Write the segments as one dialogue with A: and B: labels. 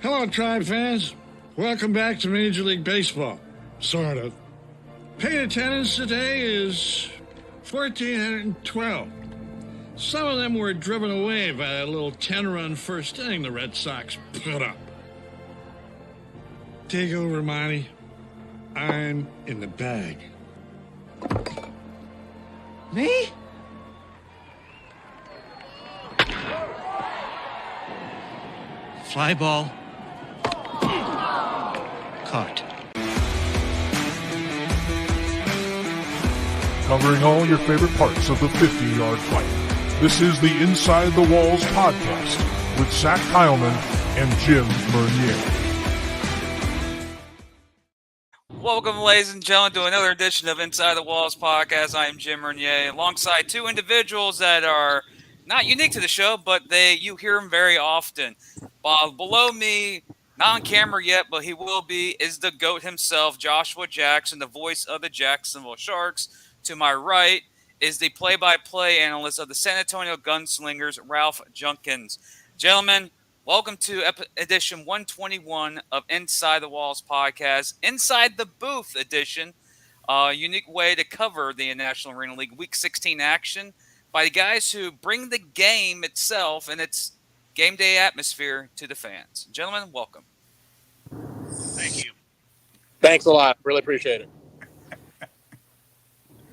A: Hello, Tribe fans. Welcome back to Major League Baseball. Sort of. Paid attendance today is 1,412. Some of them were driven away by that little 10-run first inning the Red Sox put up. Take over, Monty. I'm in the bag.
B: Me? Fly ball. Caught.
C: Covering all your favorite parts of the 50-yard fight. This is the Inside the Walls podcast with Zach Heilman and Jim Mernier.
D: Welcome, ladies and gentlemen, to another edition of Inside the Walls podcast. I am Jim Mernier, alongside two individuals that are not unique to the show, but you hear them very often. Below me, not on camera yet, but he will be, is the GOAT himself, Joshua Jackson, the voice of the Jacksonville Sharks. To my right is the play-by-play analyst of the San Antonio Gunslingers, Ralph Judkins. Gentlemen, welcome to edition 121 of Inside the Walls podcast, Inside the Booth edition, a unique way to cover the National Arena League Week 16 action by the guys who bring the game itself and its game day atmosphere to the fans. Gentlemen, welcome.
E: Thank you. Thanks a lot. Really appreciate it.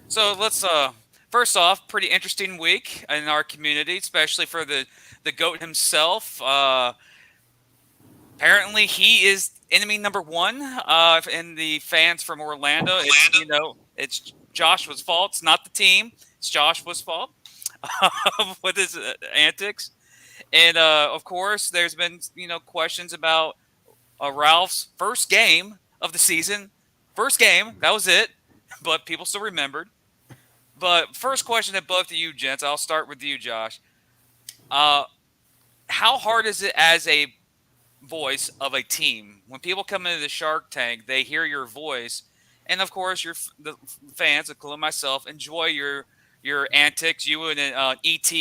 D: So let's, first off, pretty interesting week in our community, especially for the GOAT himself. Apparently, he is enemy number one in the fans from Orlando. It's Joshua's fault. It's not the team. It's Joshua's fault with his antics. And, of course, there's been, questions about Ralph's first game of the season. First game, that was it. But people still remembered. But first question to both of you, gents. I'll start with you, Josh. How hard is it as a voice of a team when people come into the Shark Tank, they hear your voice, and of course, the fans, including myself, enjoy your antics. You and ET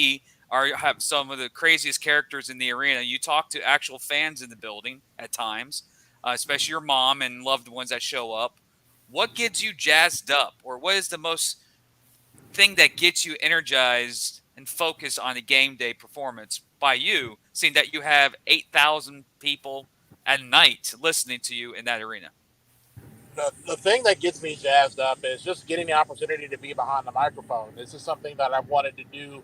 D: have some of the craziest characters in the arena. You talk to actual fans in the building at times, especially your mom and loved ones that show up. What gets you jazzed up, or what is the most thing that gets you energized and focused on a game day performance by you, seeing that you have 8,000 people at night listening to you in that arena?
E: The thing that gets me jazzed up is just getting the opportunity to be behind the microphone. This is something that I've wanted to do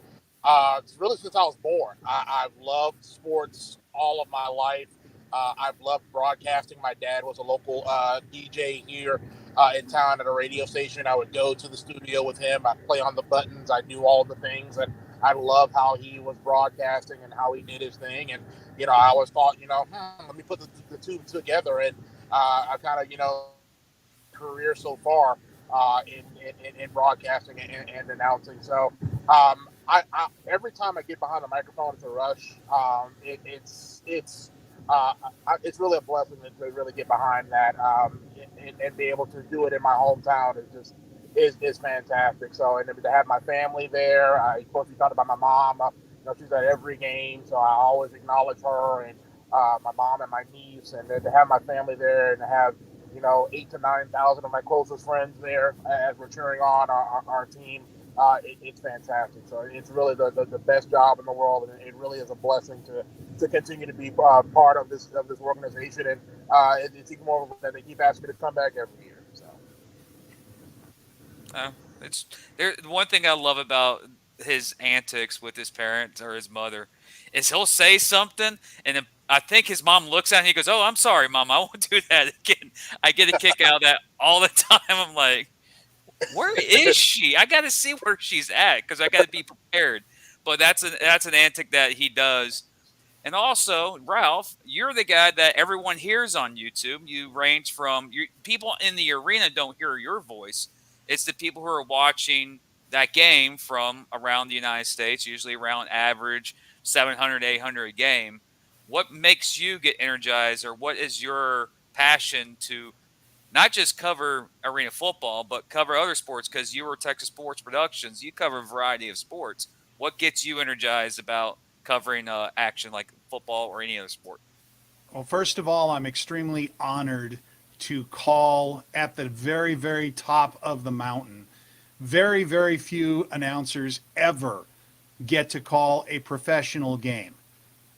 E: really since I was born. I've loved sports all of my life. I've loved broadcasting. My dad was a local DJ here in town at a radio station. I would go to the studio with him. I'd play on the buttons. I knew all the things. And I love how he was broadcasting and how he did his thing. And, I always thought, let me put the two together. And I kind of, career so far in broadcasting and announcing. So I every time I get behind the microphone, it's a rush. It's really a blessing to really get behind that and be able to do it in my hometown is fantastic. So, and to have my family there, of course, you talked about my mom. She's at every game, so I always acknowledge her and my mom and my niece, and then to have my family there and to have 8,000 to 9,000 of my closest friends there as we're cheering on our team. It's fantastic. So it's really the best job in the world, and it really is a blessing to continue to be part of this organization. And it's even more that they keep asking me to come back every year. So
D: it's there. One thing I love about his antics with his parents or his mother is he'll say something, and then I think his mom looks at him and he goes, "Oh, I'm sorry, Mom. I won't do that again." I get a kick out of that all the time. I'm like, where is she? I got to see where she's at because I got to be prepared. But that's an antic that he does. And also, Ralph, you're the guy that everyone hears on YouTube. You range from people in the arena don't hear your voice. It's the people who are watching that game from around the United States, usually around average 700, 800 a game. What makes you get energized, or what is your passion to not just cover arena football, but cover other sports? Because you were Texas Sports Productions. You cover a variety of sports. What gets you energized about covering action like football or any other sport?
F: Well, first of all, I'm extremely honored to call at the very, very top of the mountain. Very, very few announcers ever get to call a professional game.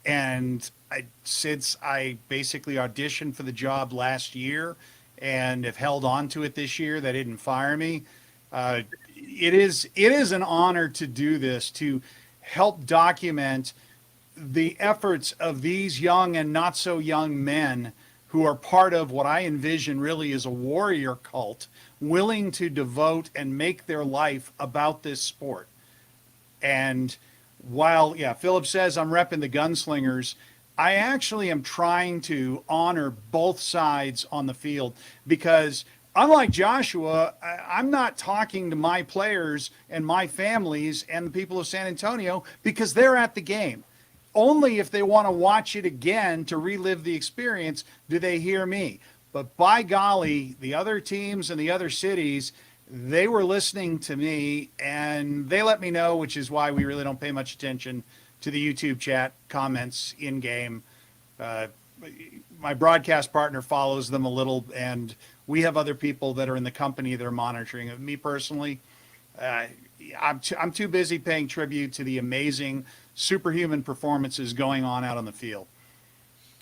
F: And since I basically auditioned for the job last year and have held on to it this year, they didn't fire me. It is an honor to do this, to help document the efforts of these young and not so young men who are part of what I envision really is a warrior cult, willing to devote and make their life about this sport. And while, Philip says I'm repping the Gunslingers, I actually am trying to honor both sides on the field because unlike Joshua, I'm not talking to my players and my families and the people of San Antonio because they're at the game. Only if they want to watch it again to relive the experience do they hear me. But by golly, the other teams and the other cities, they were listening to me and they let me know, which is why we really don't pay much attention to the YouTube chat comments in game. My broadcast partner follows them a little, and we have other people that are in the company that are monitoring it. Me personally, I'm too busy paying tribute to the amazing superhuman performances going on out on the field.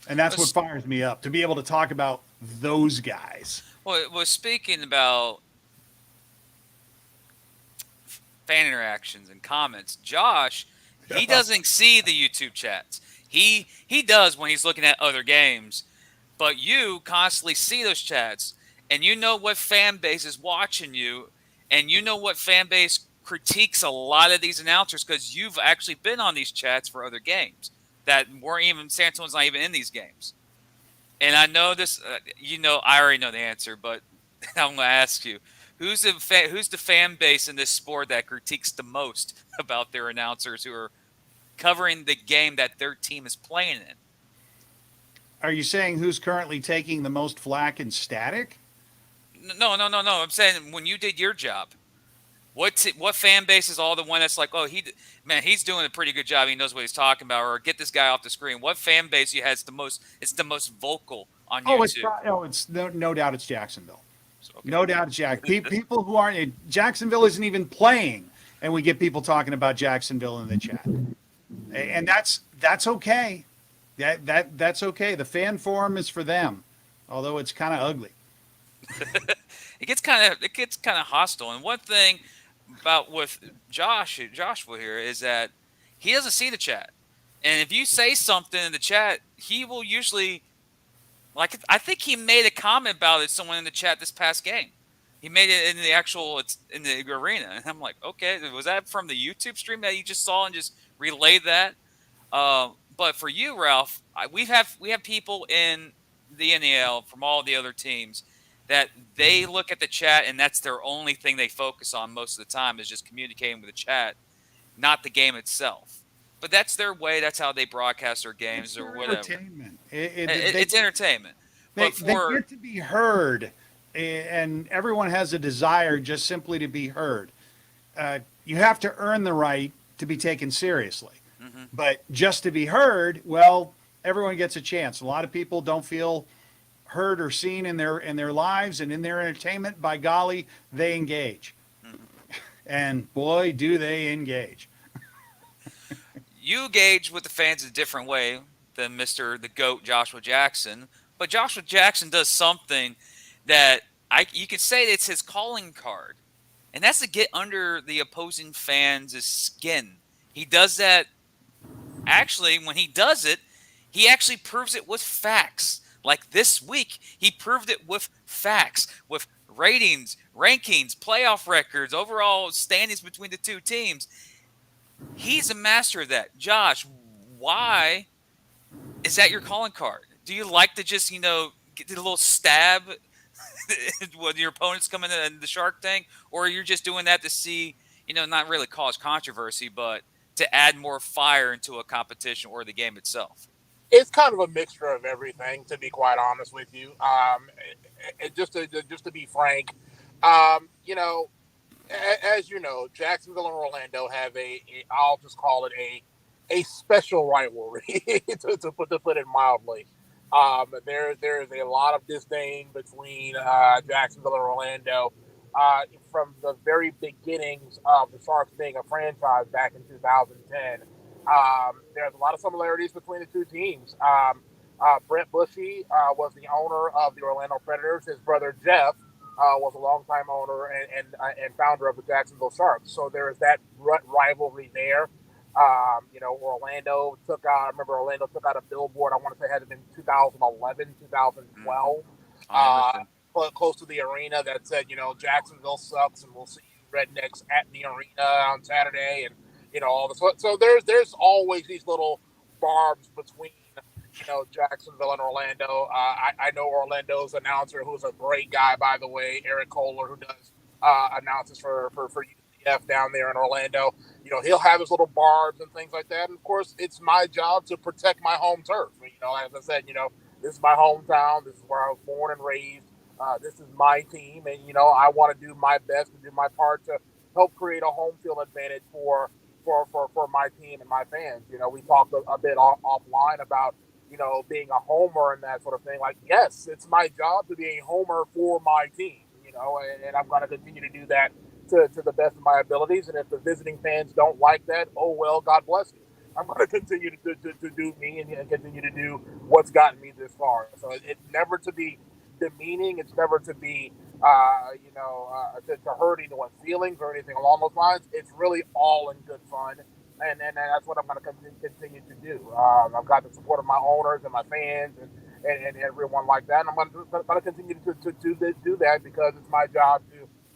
F: And that's what fires me up, to be able to talk about those guys.
D: Well, speaking about fan interactions and comments, Josh, he doesn't see the YouTube chats. He does when he's looking at other games, but you constantly see those chats, and you know what fan base is watching you, and you know what fan base critiques a lot of these announcers because you've actually been on these chats for other games that weren't even, San Antonio's not even in these games. And I know this, I already know the answer, but I'm going to ask you, who's the fan base in this sport that critiques the most about their announcers who are covering the game that their team is playing in?
F: Are you saying who's currently taking the most flack and static?
D: No. I'm saying when you did your job, what fan base is all the one that's like, oh, he's doing a pretty good job. He knows what he's talking about, or get this guy off the screen. What fan base you has the most? It's the most vocal on YouTube.
F: It's no doubt it's Jacksonville.
D: Okay.
F: No doubt it's Jacksonville. People who aren't Jacksonville isn't even playing, and we get people talking about Jacksonville in the chat, and that's okay. That's okay. The fan forum is for them, although it's kind of ugly.
D: It gets kind of hostile. And one thing about with Joshua here is that he doesn't see the chat, and if you say something in the chat, he will usually, like, I think he made a comment about it. Someone in the chat this past game, he made it in in the arena, and I'm like, okay, was that from the YouTube stream that you just saw and just relayed that? But for you, Ralph, we have people in the NAL from all the other teams that they look at the chat and that's their only thing they focus on most of the time is just communicating with the chat, not the game itself. But that's their way. That's how they broadcast their games or whatever.
F: Entertainment.
D: It's entertainment.
F: They get to be heard, and everyone has a desire just simply to be heard. You have to earn the right to be taken seriously. Mm-hmm. But just to be heard, well, everyone gets a chance. A lot of people don't feel heard or seen in their lives and in their entertainment. By golly, they engage. Mm-hmm. And boy, do they engage.
D: You engage with the fans in a different way than the GOAT Joshua Jackson. But Joshua Jackson does something that you could say it's his calling card. And that's to get under the opposing fans' skin. He does that. Actually, when he does it, he actually proves it with facts. Like this week, he proved it with facts, with ratings, rankings, playoff records, overall standings between the two teams. He's a master of that. Josh, why is that your calling card? Do you like to just, get a little stab when your opponents come in the Shark Tank? Or you're just doing that to see, not really cause controversy, but to add more fire into a competition or the game itself?
E: It's kind of a mixture of everything, to be quite honest with you. Just to be frank, as you know, Jacksonville and Orlando have I'll just call it a special rivalry, to put it mildly. There's a lot of disdain between Jacksonville and Orlando from the very beginnings of the Sharks being a franchise back in 2010. There's a lot of similarities between the two teams. Brent Bushy was the owner of the Orlando Predators. His brother Jeff was a longtime owner and founder of the Jacksonville Sharks. So there is that rivalry there. Orlando took out. I remember Orlando took out a billboard. I want to say it had been 2011, 2012. Close to the arena that said, Jacksonville sucks, and we'll see you rednecks at the arena on Saturday, and all this. So there's always these little barbs between Jacksonville and Orlando. I know Orlando's announcer, who's a great guy, by the way, Eric Kohler, who does announces for UCF down there in Orlando. He'll have his little barbs and things like that. And of course, it's my job to protect my home turf. As I said, this is my hometown. This is where I was born and raised. This is my team, and I want to do my best to do my part to help create a home field advantage for my team and my fans. We talked a bit offline about being a homer and that sort of thing. Like, yes, it's my job to be a homer for my team. And I'm going to continue to do that to the best of my abilities. And if the visiting fans don't like that, oh well, God bless you. I'm going to continue to do me and continue to do what's gotten me this far. So it's never to be demeaning. It's never to be, to hurt anyone's feelings or anything along those lines. It's really all in good fun. And that's what I'm going to continue to do. I've got the support of my owners and my fans and everyone like that. And I'm going to continue to do that because it's my job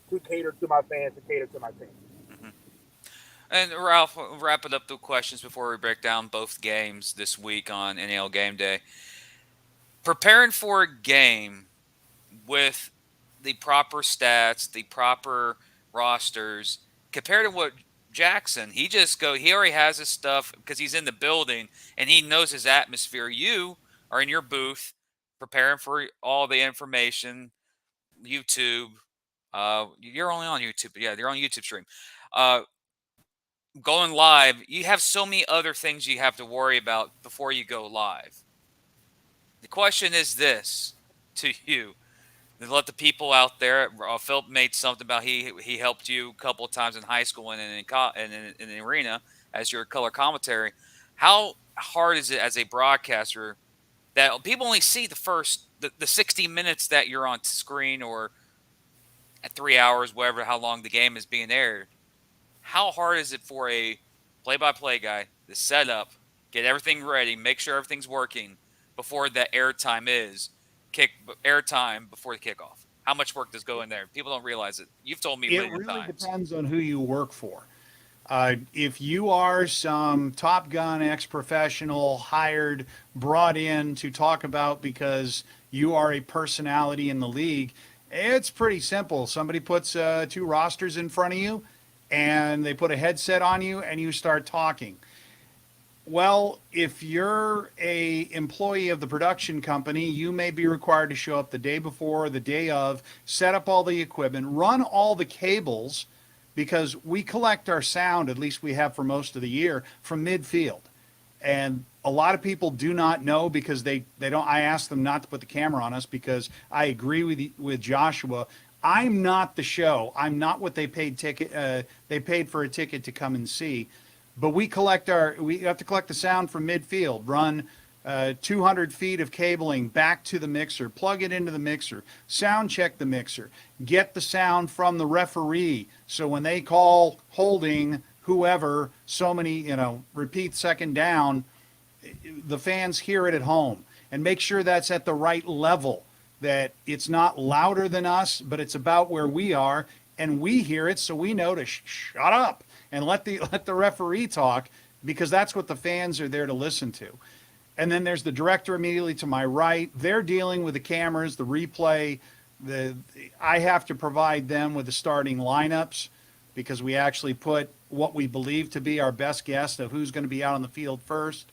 E: to cater to my fans, to cater to my team.
D: Mm-hmm. And Ralph, we'll wrap it up the questions before we break down both games this week on NAL Game Day. Preparing for a game with the proper stats, the proper rosters, compared to what Jackson, he already has his stuff because he's in the building and he knows his atmosphere. You are in your booth preparing for all the information, YouTube. You're only on YouTube, but yeah, you're on YouTube stream. Going live, you have so many other things you have to worry about before you go live. The question is this to you. Let the people out there. Philip made something about he helped you a couple of times in high school and in the arena as your color commentary. How hard is it as a broadcaster that people only see the 60 minutes that you're on screen or at 3 hours, whatever, how long the game is being aired? How hard is it for a play-by-play guy to set up, get everything ready, make sure everything's working before the airtime before the kickoff? How much work does go in there? People don't realize it. You've told me a million times.
F: It really depends on who you work for. If you are some Top Gun ex-professional hired, brought in to talk about because you are a personality in the league, it's pretty simple. Somebody puts 2 rosters in front of you and they put a headset on you and you start talking. Well, if you're a employee of the production company, you may be required to show up the day before or the day of, set up all the equipment, run all the cables, because we collect our sound, at least we have for most of the year, from midfield. And a lot of people do not know because they don't. I ask them not to put the camera on us because I agree with Joshua. I'm not the show. I'm not what they paid for a ticket to come and see. But we have to collect the sound from midfield, run 200 feet of cabling back to the mixer, plug it into the mixer, sound check the mixer, get the sound from the referee. So when they call holding whoever, so many, repeat second down, the fans hear it at home, and make sure that's at the right level, that it's not louder than us, but it's about where we are, and we hear it, so we know to shut up and let the referee talk, because that's what the fans are there to listen to. And then there's the director immediately to my right. They're dealing with the cameras, the replay. I have to provide them with the starting lineups, because we actually put what we believe to be our best guess of who's going to be out on the field first,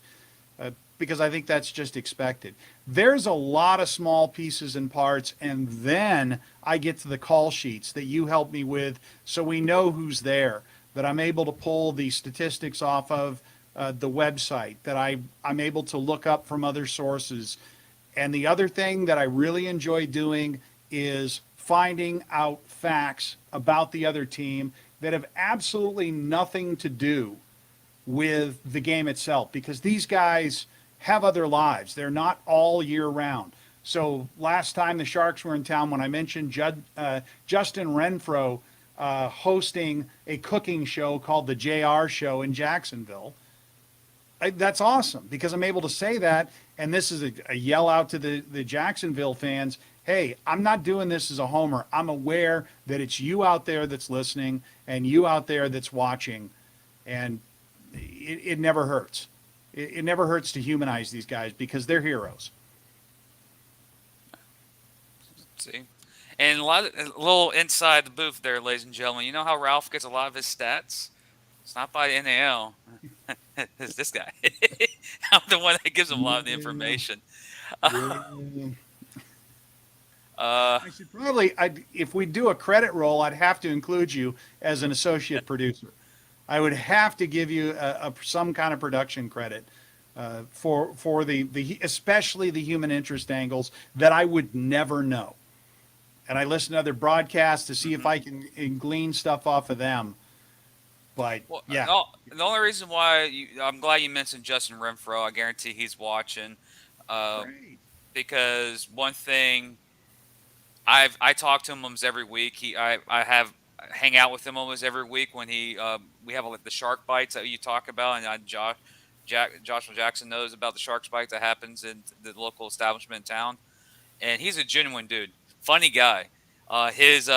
F: because I think that's just expected. There's a lot of small pieces and parts, and then I get to the call sheets that you help me with, so we know who's there, that I'm able to pull the statistics off of the website, that I'm able to look up from other sources. And the other thing that I really enjoy doing is finding out facts about the other team that have absolutely nothing to do with the game itself, because these guys have other lives. They're not all year round. So last time the Sharks were in town, when I mentioned Justin Renfro hosting a cooking show called the JR Show in Jacksonville, that's awesome, because I'm able to say that. And this is a yell out to the Jacksonville fans. Hey, I'm not doing this as a homer. I'm aware that it's you out there that's listening and you out there that's watching. And it never hurts. It never hurts to humanize these guys, because they're heroes.
D: See, and a little inside the booth there, ladies and gentlemen. You know how Ralph gets a lot of his stats? It's not by the NAL. It's this guy. I'm the one that gives him a lot of the information.
F: I should probably, if we do a credit roll, I'd have to include you as an associate producer. I would have to give you some kind of production credit for the especially the human interest angles that I would never know. And I listen to other broadcasts to see if I can glean stuff off of them. But yeah,
D: the only reason why I'm glad you mentioned Justin Renfro. I guarantee he's watching, because one thing I talk to him almost every week. I hang out with him almost every week when we have the shark bites that you talk about, and Joshua Jackson knows about the shark bites that happens in the local establishment in town, and he's a genuine dude, funny guy. His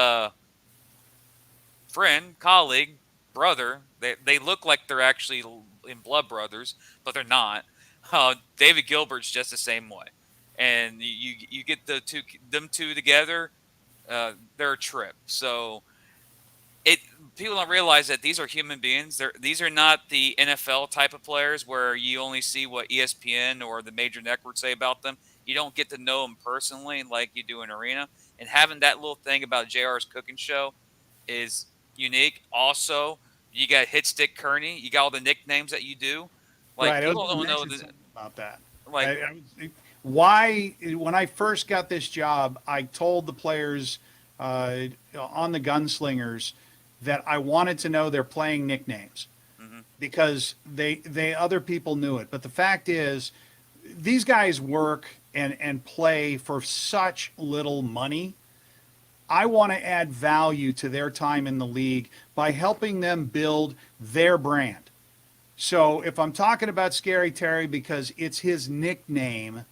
D: friend, colleague, brother, they look like they're actually in blood brothers, but they're not. David Gilbert's just the same way, and you get them two together, they're a trip. So people don't realize that these are human beings. These are not the NFL type of players where you only see what ESPN or the major networks say about them. You don't get to know them personally like you do in arena. And having that little thing about JR's cooking show is unique. Also, you got Hitstick Kearney. You got all the nicknames that you do. Like,
F: right.
D: People don't know
F: about that.
D: Like,
F: why, when I first got this job, I told the players on the Gunslingers that I wanted to know their playing nicknames, because they other people knew it. But the fact is, these guys work and play for such little money. I want to add value to their time in the league by helping them build their brand. So if I'm talking about Scary Terry because it's his nickname,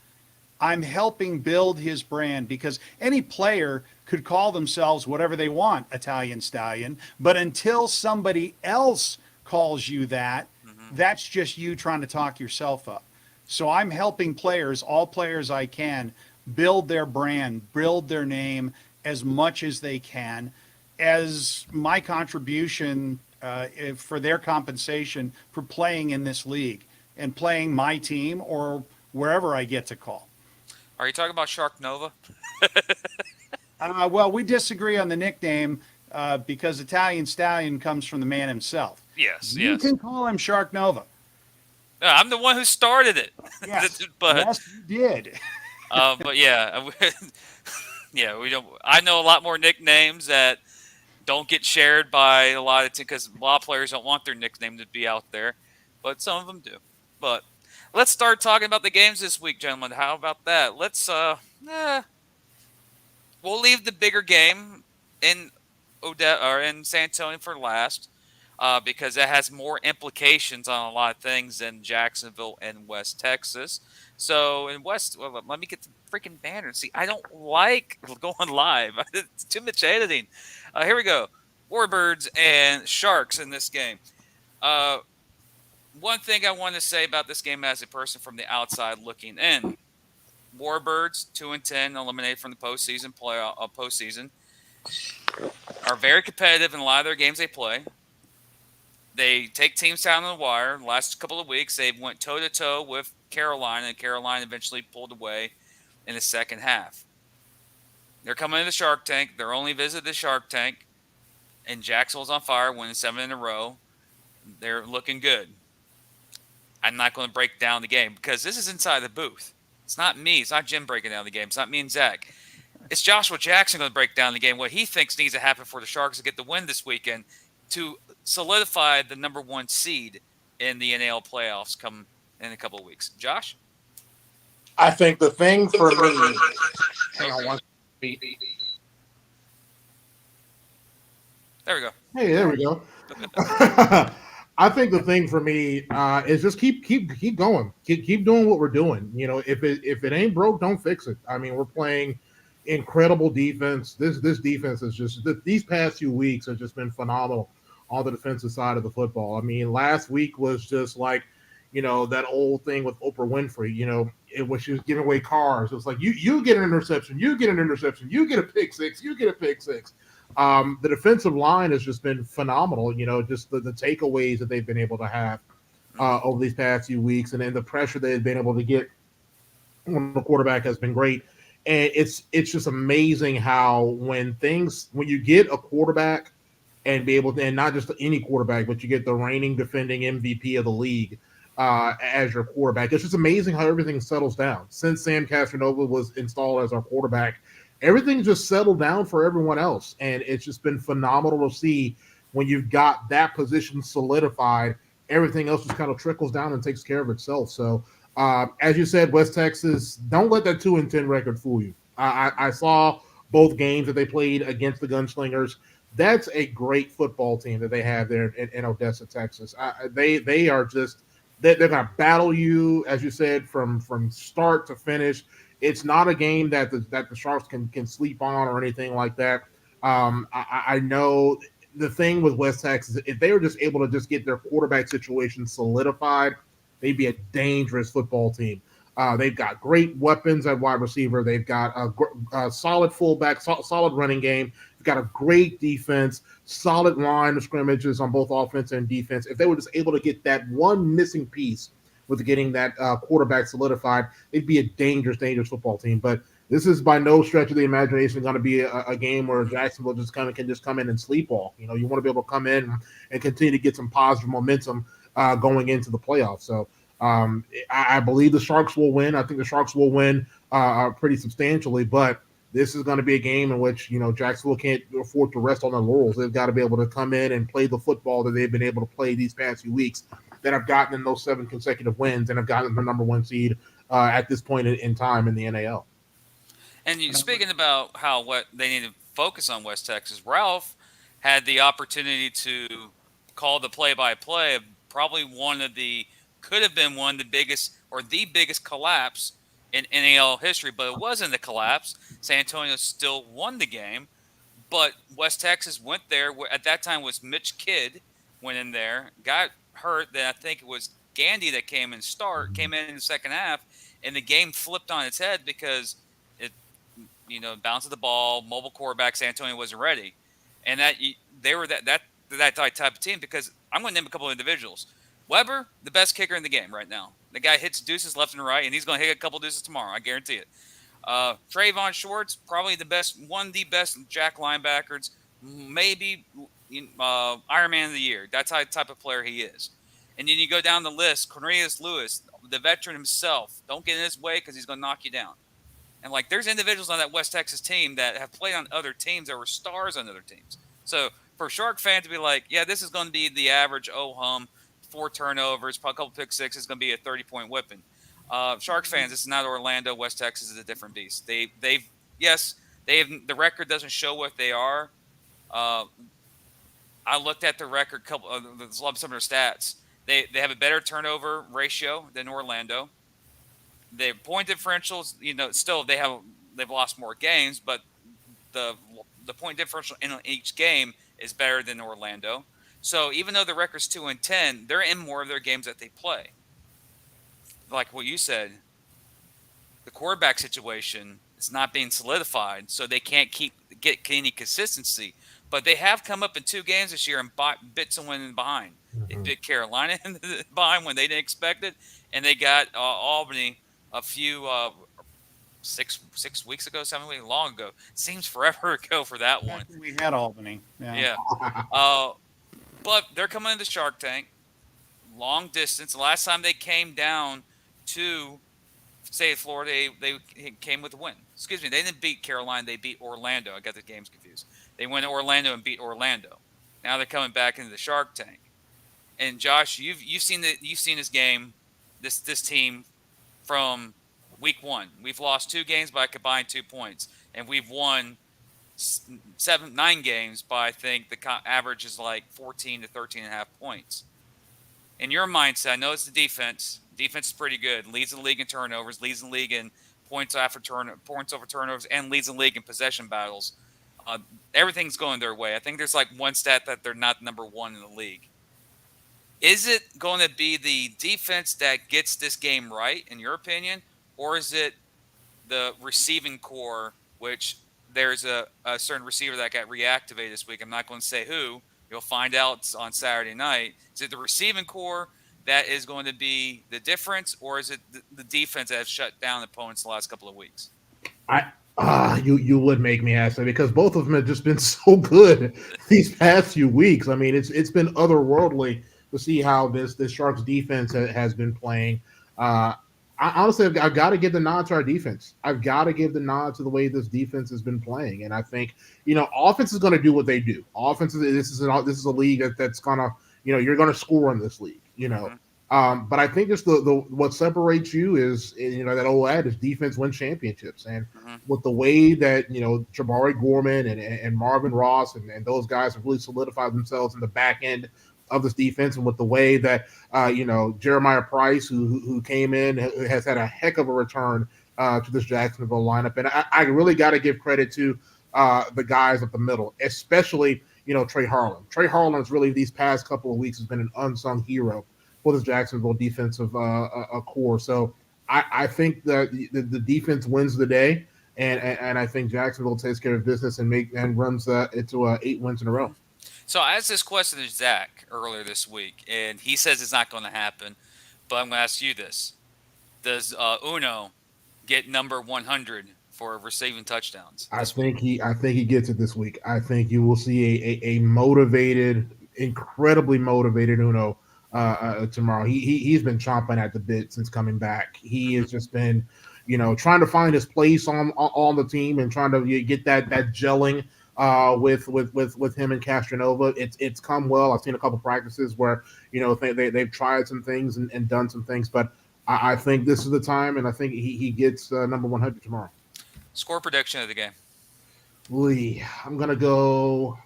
F: I'm helping build his brand, because any player could call themselves whatever they want, Italian Stallion, but until somebody else calls you that, that's just you trying to talk yourself up. So I'm helping players, all players I can, build their brand, build their name as much as they can, as my contribution for their compensation for playing in this league and playing my team or wherever I get to call.
D: are you talking about Shark Nova?
F: Well, we disagree on the nickname because Italian Stallion comes from the man himself.
D: Yes,
F: You can call him Shark Nova.
D: I'm the one who started it.
F: Yes,
D: but
F: yes, you did.
D: but yeah, we don't. I know a lot more nicknames that don't get shared by a lot of because a lot of players don't want their nickname to be out there, but some of them do. But let's start talking about the games this week, gentlemen. How about that? Let's we'll leave the bigger game in in San Antonio for last. Because that has more implications on a lot of things than Jacksonville and West Texas. So in West, let me get the freaking banner. See, I don't like going live. It's too much editing. Here we go. Warbirds and Sharks in this game. One thing I want to say about this game as a person from the outside looking in. Warbirds 2-10, eliminated from the postseason postseason, are very competitive in a lot of their games they play. They take teams down on the wire. The last couple of weeks, they went toe-to-toe with Carolina, and Carolina eventually pulled away in the second half. They're coming to the Shark Tank. Their only visit to the Shark Tank, and Jacksonville's on fire, winning 7 in a row. They're looking good. I'm not going to break down the game because this is inside the booth. It's not me. It's not Jim breaking down the game. It's not me and Zach. It's Joshua Jackson going to break down the game. What he thinks needs to happen for the Sharks to get the win this weekend to solidify the number 1 seed in the NAL playoffs come in a couple of weeks. Josh?
E: I think the thing for me. Hang on one second.
D: There we go.
G: Hey, there we go. I think the thing for me is just keep going, keep doing what we're doing. You know, if it ain't broke, don't fix it. I mean, we're playing incredible defense. This defense is just these past few weeks have just been phenomenal on the defensive side of the football. I mean, last week was just like, you know, that old thing with Oprah Winfrey. You know, it was she was giving away cars. It was like you get an interception, you get an interception, you get a pick six, you get a pick six. The defensive line has just been phenomenal, you know, just the takeaways that they've been able to have over these past few weeks, and then the pressure they've been able to get on the quarterback has been great. And it's just amazing how when you get a quarterback and be able to, and not just any quarterback, but you get the reigning defending MVP of the league as your quarterback, it's just amazing how everything settles down. Since Sam Castronova was installed as our quarterback, everything just settled down for everyone else. And it's just been phenomenal to see when you've got that position solidified, everything else just kind of trickles down and takes care of itself. So, as you said, West Texas, don't let that 2-10 record fool you. I saw both games that they played against the Gunslingers. That's a great football team that they have there in Odessa, Texas. They are just they're going to battle you, as you said, from start to finish. It's not a game that the Sharks can sleep on or anything like that. I know the thing with West Texas, if they were just able to just get their quarterback situation solidified, they'd be a dangerous football team. They've got great weapons at wide receiver. They've got a solid fullback, solid running game. They've got a great defense, solid line of scrimmages on both offense and defense. If they were just able to get that one missing piece with getting that quarterback solidified, it'd be a dangerous football team. But this is by no stretch of the imagination going to be a game where Jacksonville can just come in and sleepwalk. You know, you want to be able to come in and continue to get some positive momentum going into the playoffs. So I believe the Sharks will win. I think the Sharks will win pretty substantially, but this is going to be a game in which, you know, Jacksonville can't afford to rest on their laurels. They've got to be able to come in and play the football that they've been able to play these past few weeks, that have gotten in those 7 consecutive wins and have gotten the number 1 seed at this point in time in the NAL.
D: And speaking about what they need to focus on West Texas, Ralph had the opportunity to call the play-by-play of probably could have been one of the biggest or the biggest collapse in NAL history, but it wasn't a collapse. San Antonio still won the game, but West Texas went there. At that time was Mitch Kidd went in there, got hurt. Then I think it was Gandy that came in the second half, and the game flipped on its head because it, bounce of the ball, mobile quarterback, San Antonio wasn't ready, and that they were that type of team. Because I'm going to name a couple of individuals. Weber, the best kicker in the game right now. The guy hits deuces left and right, and he's going to hit a couple deuces tomorrow. I guarantee it. Trayvon Shorts, probably one of the best jack linebackers, maybe Iron Man of the Year. That's the type of player he is. And then you go down the list, Cornelius Lewis, the veteran himself. Don't get in his way because he's going to knock you down. And, there's individuals on that West Texas team that have played on other teams that were stars on other teams. So, for Shark fans to be like, yeah, this is going to be the average, 4 turnovers, a couple pick sixes, is going to be a 30-point whipping. Sharks fans, this is not Orlando. West Texas is a different beast. The record doesn't show what they are. I looked at the record, some of their stats. They have a better turnover ratio than Orlando. Their point differentials, still they've lost more games, but the point differential in each game is better than Orlando. So even though the record's 2-10, they're in more of their games that they play. Like what you said, the quarterback situation is not being solidified, so they can't get any consistency. But they have come up in 2 games this year and bit someone in behind. Mm-hmm. They bit Carolina in behind when they didn't expect it, and they got Albany a few 6 weeks ago, 7 weeks long ago. Seems forever ago for that one.
F: We had Albany.
D: Yeah. But they're coming into Shark Tank, long distance. The last time they came down to State of Florida, they came with a win. Excuse me, they didn't beat Carolina. They beat Orlando. I got the games confused. They went to Orlando and beat Orlando. Now they're coming back into the Shark Tank. And Josh, you've seen this game, this team from week one. We've lost 2 games by a combined 2 points, and we've won 9 games by, I think the average is like 14 to 13.5 points. In your mindset, I know it's the defense. Defense is pretty good. Leads the league in turnovers, leads the league in points over turnovers, and leads the league in possession battles. Everything's going their way. I think there's like one stat that they're not number 1 in the league. Is it going to be the defense that gets this game right, in your opinion, or is it the receiving core, which there's a certain receiver that got reactivated this week? I'm not going to say who. You'll find out on Saturday night. Is it the receiving core that is going to be the difference, or is it the defense that has shut down opponents the last couple of weeks?
G: You would make me ask that, because both of them have just been so good these past few weeks. I mean, it's been otherworldly to see how this Sharks defense has been playing. I've got to give the nod to our defense. I've got to give the nod to the way this defense has been playing. And I think, offense is going to do what they do. This is a league that's going to, you're going to score in this league, But I think just the what separates you is, that old adage, defense wins championships. And with the way that, Jabari Gorman and Marvin Ross and those guys have really solidified themselves in the back end of this defense, and with the way that Jeremiah Price, who came in, has had a heck of a return to this Jacksonville lineup. And I really got to give credit to the guys at the middle, especially Trey Harlan. Trey Harlan's really, these past couple of weeks, has been an unsung hero for this Jacksonville defensive core. So I think that the defense wins the day, and I think Jacksonville takes care of business and runs it to 8 wins in a row.
D: So I asked this question to Zach earlier this week, and he says it's not going to happen. But I'm going to ask you this: does Uno get number 100 for receiving touchdowns?
G: I think he gets it this week. I think you will see a motivated, incredibly motivated Uno tomorrow. He's been chomping at the bit since coming back. He has just been, trying to find his place on the team and trying to get that gelling with him and Castronova. It's come well. I've seen a couple practices where they've tried some things and done some things, but I think this is the time, and I think he gets number 100 tomorrow.
D: Score prediction of the game.
G: I'm gonna go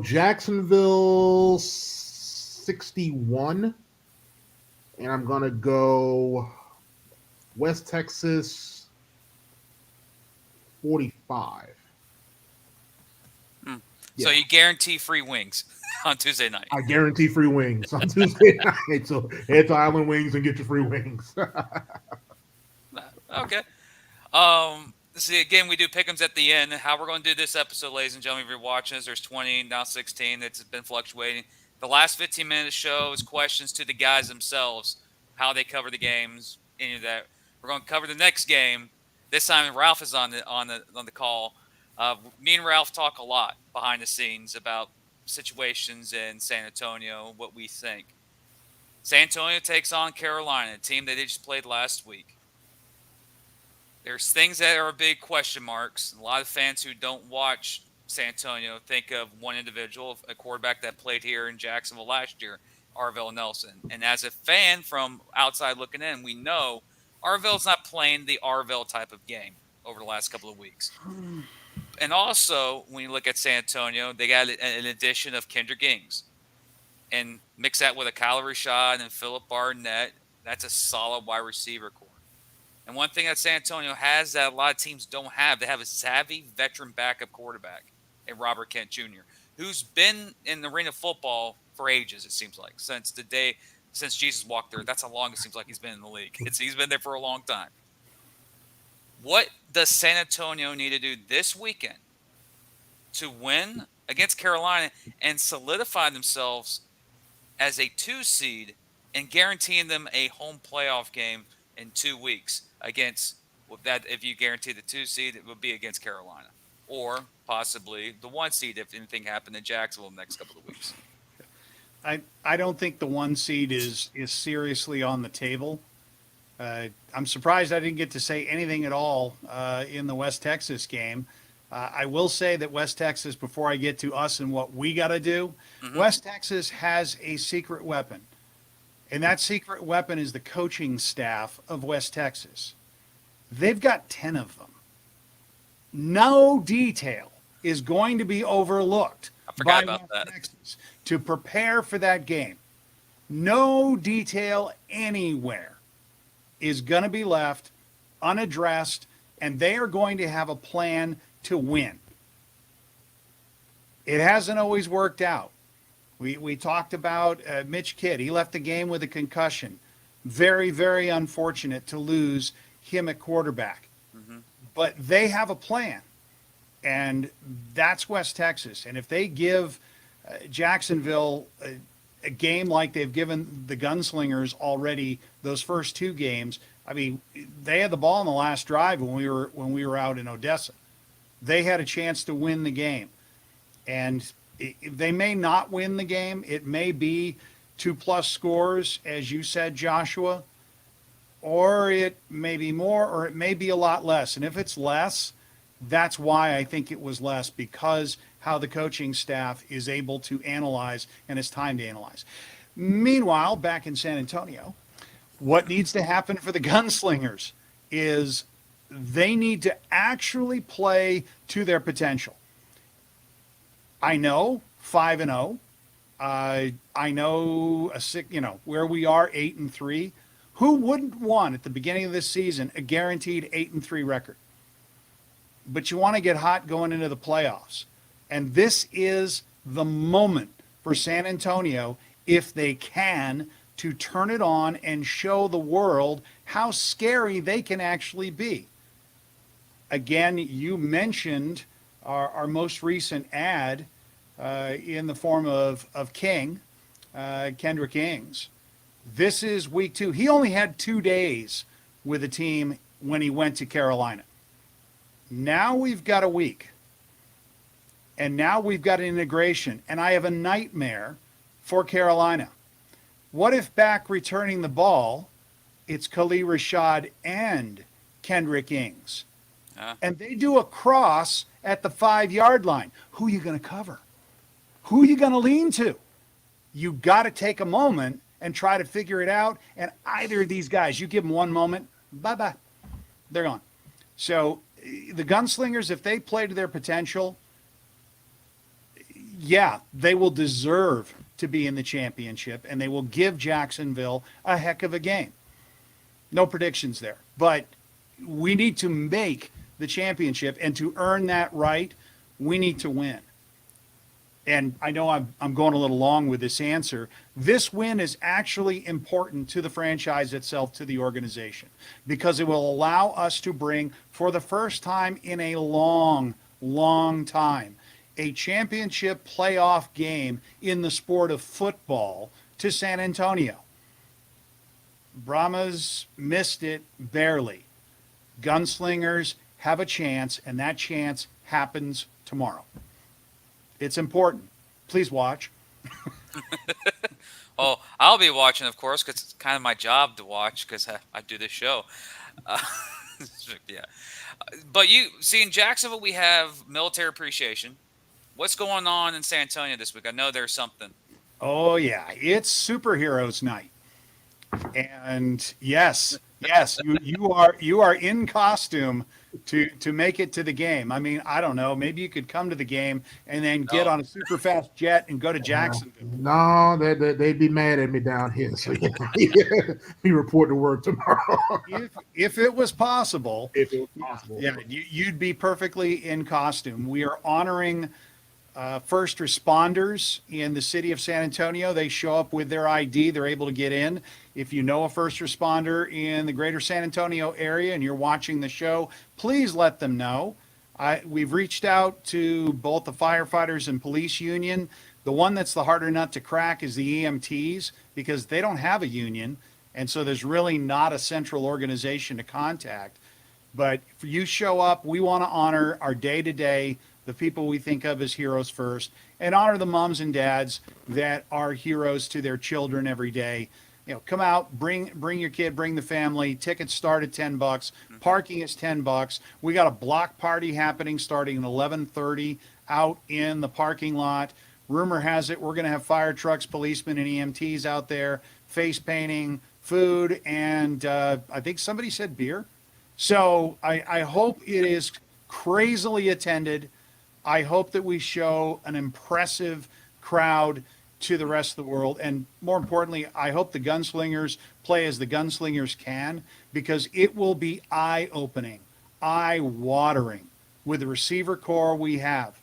G: Jacksonville 61, and I'm gonna go West Texas 45.
D: So you guarantee free wings on Tuesday night.
G: I guarantee free wings on Tuesday night. So head to Island Wings and get your free wings.
D: Okay. See, again, we do pick'ems at the end. How we're going to do this episode, ladies and gentlemen, if you're watching us, there's 20, now 16. It's been fluctuating. The last 15 minutes of the show is questions to the guys themselves, how they cover the games, any of that. We're going to cover the next game. This time, Ralph is on the call. Me and Ralph talk a lot behind the scenes about situations in San Antonio, what we think. San Antonio takes on Carolina, a team that they just played last week. There's things that are big question marks. A lot of fans who don't watch San Antonio think of one individual, a quarterback that played here in Jacksonville last year, Arvell Nelson. And as a fan from outside looking in, we know Arvell's not playing the Arvell type of game over the last couple of weeks. And also, when you look at San Antonio, they got an addition of Kendrick Ings. And mix that with a Kyle Rashad and Philip Barnett, that's a solid wide receiver core. And one thing that San Antonio has that a lot of teams don't have, they have a savvy veteran backup quarterback in Robert Kent Jr., who's been in the arena of football for ages, it seems like. Since Jesus walked there, that's how long it seems like he's been in the league. He's been there for a long time. What does San Antonio need to do this weekend to win against Carolina and solidify themselves as a 2 seed and guaranteeing them a home playoff game in 2 weeks against that? If you guarantee the 2 seed, it would be against Carolina, or possibly the 1 seed if anything happened in Jacksonville in the next couple of weeks.
F: I don't think the 1 seed is seriously on the table. I'm surprised I didn't get to say anything at all in the West Texas game. I will say that West Texas, before I get to us and what we got to do, West Texas has a secret weapon. And that secret weapon is the coaching staff of West Texas. They've got 10 of them. No detail is going to be overlooked
D: I forgot
F: by
D: about
F: West
D: that.
F: Texas to prepare for that game. No detail anywhere is going to be left unaddressed, and they are going to have a plan to win. It hasn't always worked out. We talked about Mitch Kidd. He left the game with a concussion. Very, very unfortunate to lose him at quarterback. But they have a plan, and that's West Texas. And if they give Jacksonville a game like they've given the Gunslingers already, those first two games, I mean, they had the ball in the last drive when we were out in Odessa. They had a chance to win the game, and they may not win the game. It may be 2+ scores, as you said, Joshua, or it may be more, or it may be a lot less. And if it's less, that's why I think it was less, because how the coaching staff is able to analyze and it's time to analyze. Meanwhile, back in San Antonio, what needs to happen for the Gunslingers is they need to actually play to their potential. I know 5-0. I know where we are, 8-3. Who wouldn't want at the beginning of this season a guaranteed 8-3 record? But you want to get hot going into the playoffs. And this is the moment for San Antonio, if they can, to turn it on and show the world how scary they can actually be. Again, you mentioned our most recent ad in the form of King, Kendrick Ings. This is week 2. He only had 2 days with the team when he went to Carolina. Now we've got a week. And now we've got an integration. And I have a nightmare for Carolina. What if back returning the ball, it's Khalil Rashad and Kendrick Ings? And they do a cross at the 5-yard line. Who are you going to cover? Who are you going to lean to? You got to take a moment and try to figure it out. And either of these guys, you give them one moment, bye-bye. They're gone. So the Gunslingers, if they play to their potential, yeah, they will deserve to be in the championship, and they will give Jacksonville a heck of a game. No predictions there. But we need to make the championship, and to earn that right, we need to win. And I know I'm going a little long with this answer. This win is actually important to the franchise itself, to the organization, because it will allow us to bring, for the first time in a long, long time, a championship playoff game in the sport of football to San Antonio. Brahmas missed it barely. Gunslingers have a chance, and that chance happens tomorrow. It's important. Please watch.
D: Oh, I'll be watching, of course, because it's kind of my job to watch, because I do this show. Yeah. But you see, in Jacksonville, we have military appreciation. What's going on in San Antonio this week? I know there's something.
F: Oh, yeah. It's Superheroes Night. And yes, you are in costume to make it to the game. I mean, I don't know. Maybe you could come to the game and then get on a super fast jet and go to Jacksonville.
G: No, they'd be mad at me down here. So we report to work tomorrow.
F: If it was possible,
G: Yeah.
F: you'd be perfectly in costume. We are honoring first responders in the city of San Antonio. They show up with their ID. They're able to get in. If you know a first responder in the greater San Antonio area and you're watching the show, please let them know. We've reached out to both the firefighters and police union. The one that's the harder nut to crack is the EMTs, because they don't have a union. And so there's really not a central organization to contact. But if you show up, we want to honor our day-to-day, the people we think of as heroes first, and honor the moms and dads that are heroes to their children every day. come out, bring your kid, bring the family. Tickets start at $10. Parking is $10. We got a block party happening starting at 11:30 out in the parking lot. Rumor has it we're going to have fire trucks, policemen, and EMTs out there, face painting, food, and I think somebody said beer. So I hope it is crazily attended. I hope that we show an impressive crowd to the rest of the world. And more importantly, I hope the Gunslingers play as the Gunslingers can, because it will be eye-opening, eye-watering with the receiver core we have.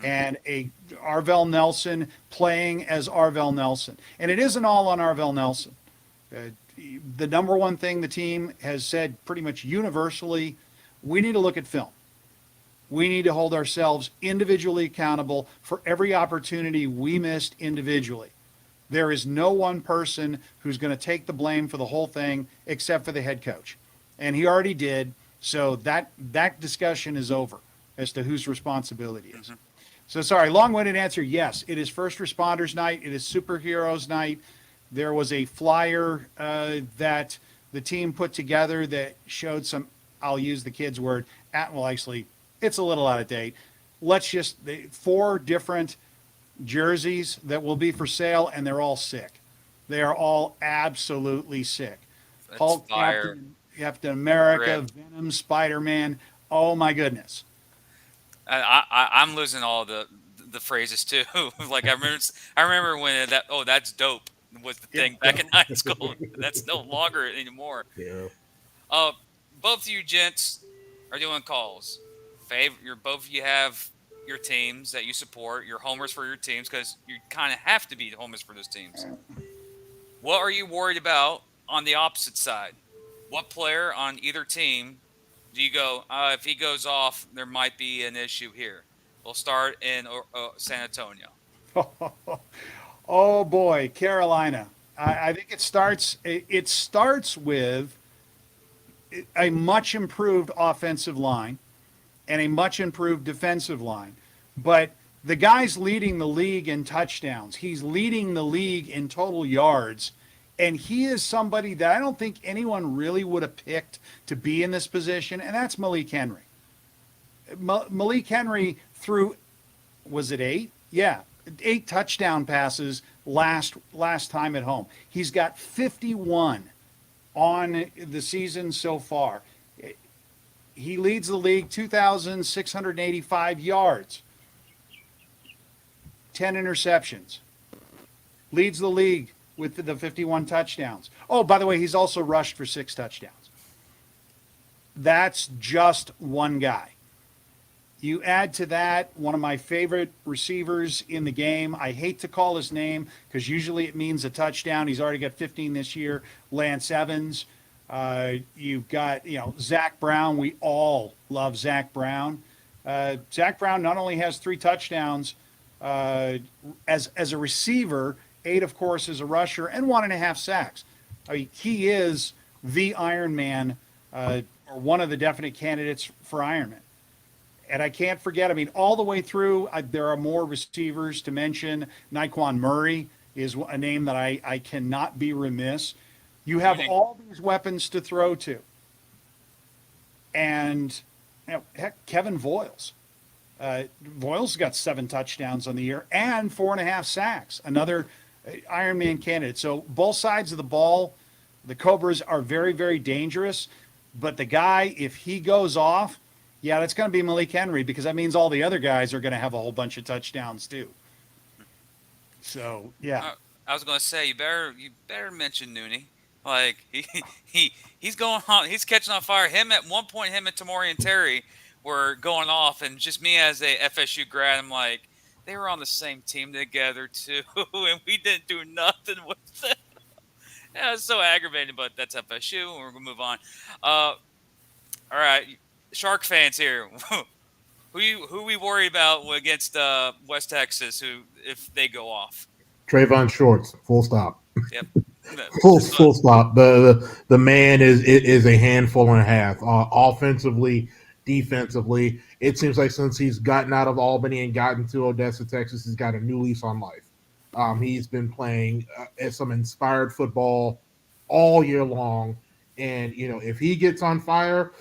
F: And a Arvell Nelson playing as Arvell Nelson. And it isn't all on Arvell Nelson. The number one thing the team has said pretty much universally, we need to look at film. We need to hold ourselves individually accountable for every opportunity we missed individually. There is no one person who's going to take the blame for the whole thing except for the head coach. And he already did. So that discussion is over as to whose responsibility is. So sorry, long-winded answer. Yes, it is First Responders Night. It is Superheroes Night. There was a flyer that the team put together that showed some, I'll use the kids' word, well, actually, it's a little out of date. Let's just, 4 different jerseys that will be for sale, and they're all sick. They are all absolutely sick.
D: That's
F: Hulk,
D: fire.
F: Captain America,
D: Rip.
F: Venom, Spider-Man. Oh my goodness.
D: I'm losing all the phrases too. Like I remember when that's dope was the thing back in high school. That's no longer anymore.
G: Yeah.
D: Both of you gents are doing calls. Both of you have your teams that you support. You're homers for your teams because you kind of have to be homers for those teams. What are you worried about on the opposite side? What player on either team do you go, if he goes off, there might be an issue here? We'll start in San Antonio.
F: Oh boy, Carolina. I think it starts with a much improved offensive line and a much improved defensive line. But the guy's leading the league in touchdowns. He's leading the league in total yards. And he is somebody that I don't think anyone really would have picked to be in this position, and that's Malik Henry. Malik Henry threw, was it 8? Yeah, 8 touchdown passes last time at home. He's got 51 on the season so far. He leads the league, 2,685 yards, 10 interceptions. Leads the league with the 51 touchdowns. Oh, by the way, he's also rushed for 6 touchdowns. That's just one guy. You add to that one of my favorite receivers in the game. I hate to call his name because usually it means a touchdown. He's already got 15 this year. Lance Evans. You've got, Zach Brown. We all love Zach Brown. Zach Brown not only has 3 touchdowns as a receiver, 8, of course, as a rusher, and 1.5 sacks. I mean, he is the Iron Man, or one of the definite candidates for Iron Man. And I can't forget, all the way through, there are more receivers to mention. Naquan Murray is a name that I cannot be remiss. You have all these weapons to throw to. And, heck, Kevin Voiles. Voiles got 7 touchdowns on the year and 4.5 sacks. Another Iron Man candidate. So both sides of the ball, the Cobras are very, very dangerous. But the guy, if he goes off, that's going to be Malik Henry, because that means all the other guys are going to have a whole bunch of touchdowns too. So
D: I was going to say you better mention Nooney. Like he's going on, he's catching on fire. Him at one point, him and Tamori and Terry were going off, and just me as a FSU grad, I'm like, they were on the same team together too, and we didn't do nothing with them. I was so aggravated, but that's FSU, and we're gonna move on. All right, Shark fans here, who we worry about against West Texas? Who, if they go off?
G: Trayvon Shorts. Full stop.
D: Yep.
G: Full stop. The man is a handful and a half. Offensively, defensively, it seems like since he's gotten out of Albany and gotten to Odessa, Texas, he's got a new lease on life. He's been playing some inspired football all year long, and if he gets on fire,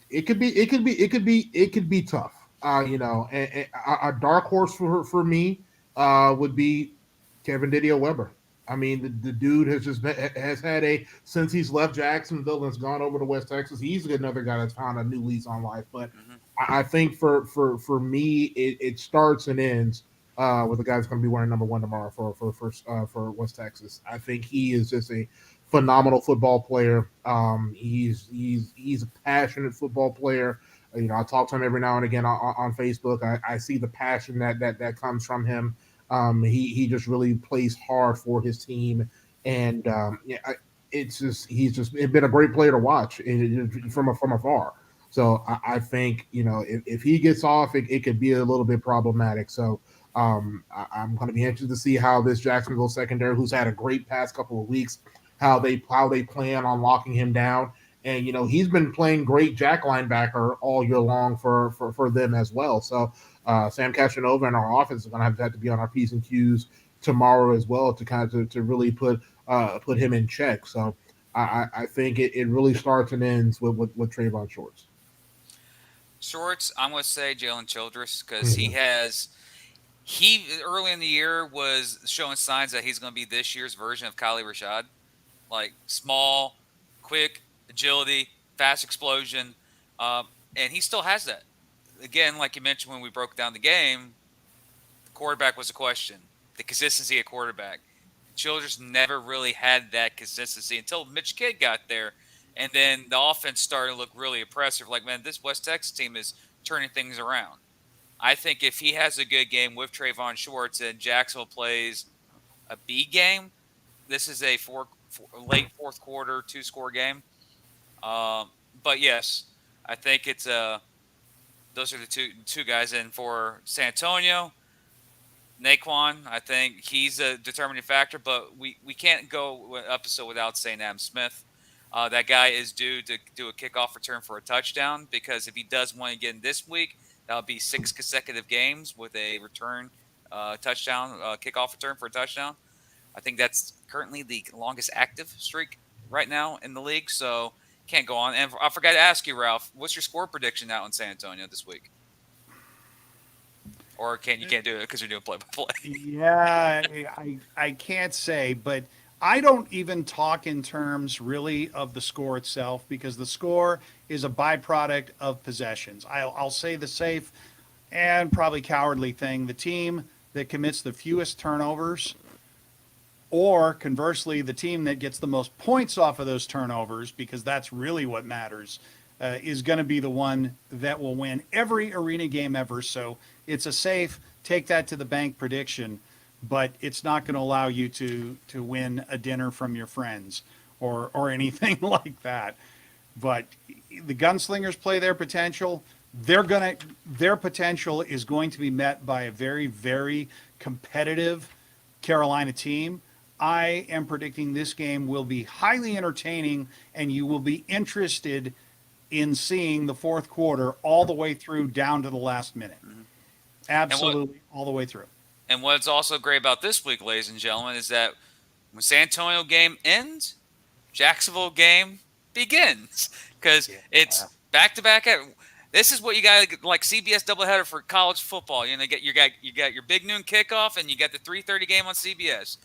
G: it could be tough. A dark horse for me would be Kevin Didio Weber. I mean, the dude has had since he's left Jacksonville and has gone over to West Texas. He's another guy that's found a new lease on life. But I think for me, it starts and ends with the guy that's going to be wearing number 1 tomorrow for West Texas. I think he is just a phenomenal football player. He's a passionate football player. I talk to him every now and again on Facebook. I see the passion that comes from him. He just really plays hard for his team, and he's been a great player to watch from afar. So I think if he gets off, it could be a little bit problematic. So I'm going to be interested to see how this Jacksonville secondary, who's had a great past couple of weeks, how they plan on locking him down. And he's been playing great jack linebacker all year long for them as well. So Sam Casanova and our offense is going to have to be on our P's and Q's tomorrow as well to really put him in check. So I think it really starts and ends with Trayvon Shorts.
D: Shorts, I'm going to say Jalen Childress, because he early in the year was showing signs that he's going to be this year's version of Kylie Rashad, like small, quick, agility, fast explosion, and he still has that. Again, like you mentioned when we broke down the game, the quarterback was a question. The consistency at quarterback. Childress never really had that consistency until Mitch Kidd got there, and then the offense started to look really impressive. Like, man, this West Texas team is turning things around. I think if he has a good game with Trayvon Shorts and Jacksonville plays a B game, this is a late fourth quarter 2-score game. But yes, I think it's those are the two guys. And for San Antonio, Naquan, I think he's a determining factor, but we can't go an episode without saying Adam Smith. That guy is due to do a kickoff return for a touchdown, because if he does one again this week, that'll be 6 consecutive games with a return touchdown, kickoff return for a touchdown. I think that's currently the longest active streak right now in the league, so can't go on. And I forgot to ask you, Ralph, what's your score prediction out in San Antonio this week? Or can't do it because you're doing play-by-play?
F: Yeah, I can't say, but I don't even talk in terms really of the score itself, because the score is a byproduct of possessions. I'll say the safe and probably cowardly thing: the team that commits the fewest turnovers, or conversely, the team that gets the most points off of those turnovers, because that's really what matters, is going to be the one that will win every arena game ever. So it's a safe, take that to the bank prediction, but it's not going to allow you to win a dinner from your friends or anything like that. But the Gunslingers play their potential. Their potential is going to be met by a very, very competitive Carolina team. I am predicting this game will be highly entertaining, and you will be interested in seeing the fourth quarter all the way through down to the last minute. Absolutely, all the way through.
D: And what's also great about this week, ladies and gentlemen, is that when San Antonio game ends, Jacksonville game begins, because it's back-to-back. This is what you got, like CBS doubleheader for college football. You got your big noon kickoff, and you got the 3:30 game on CBS.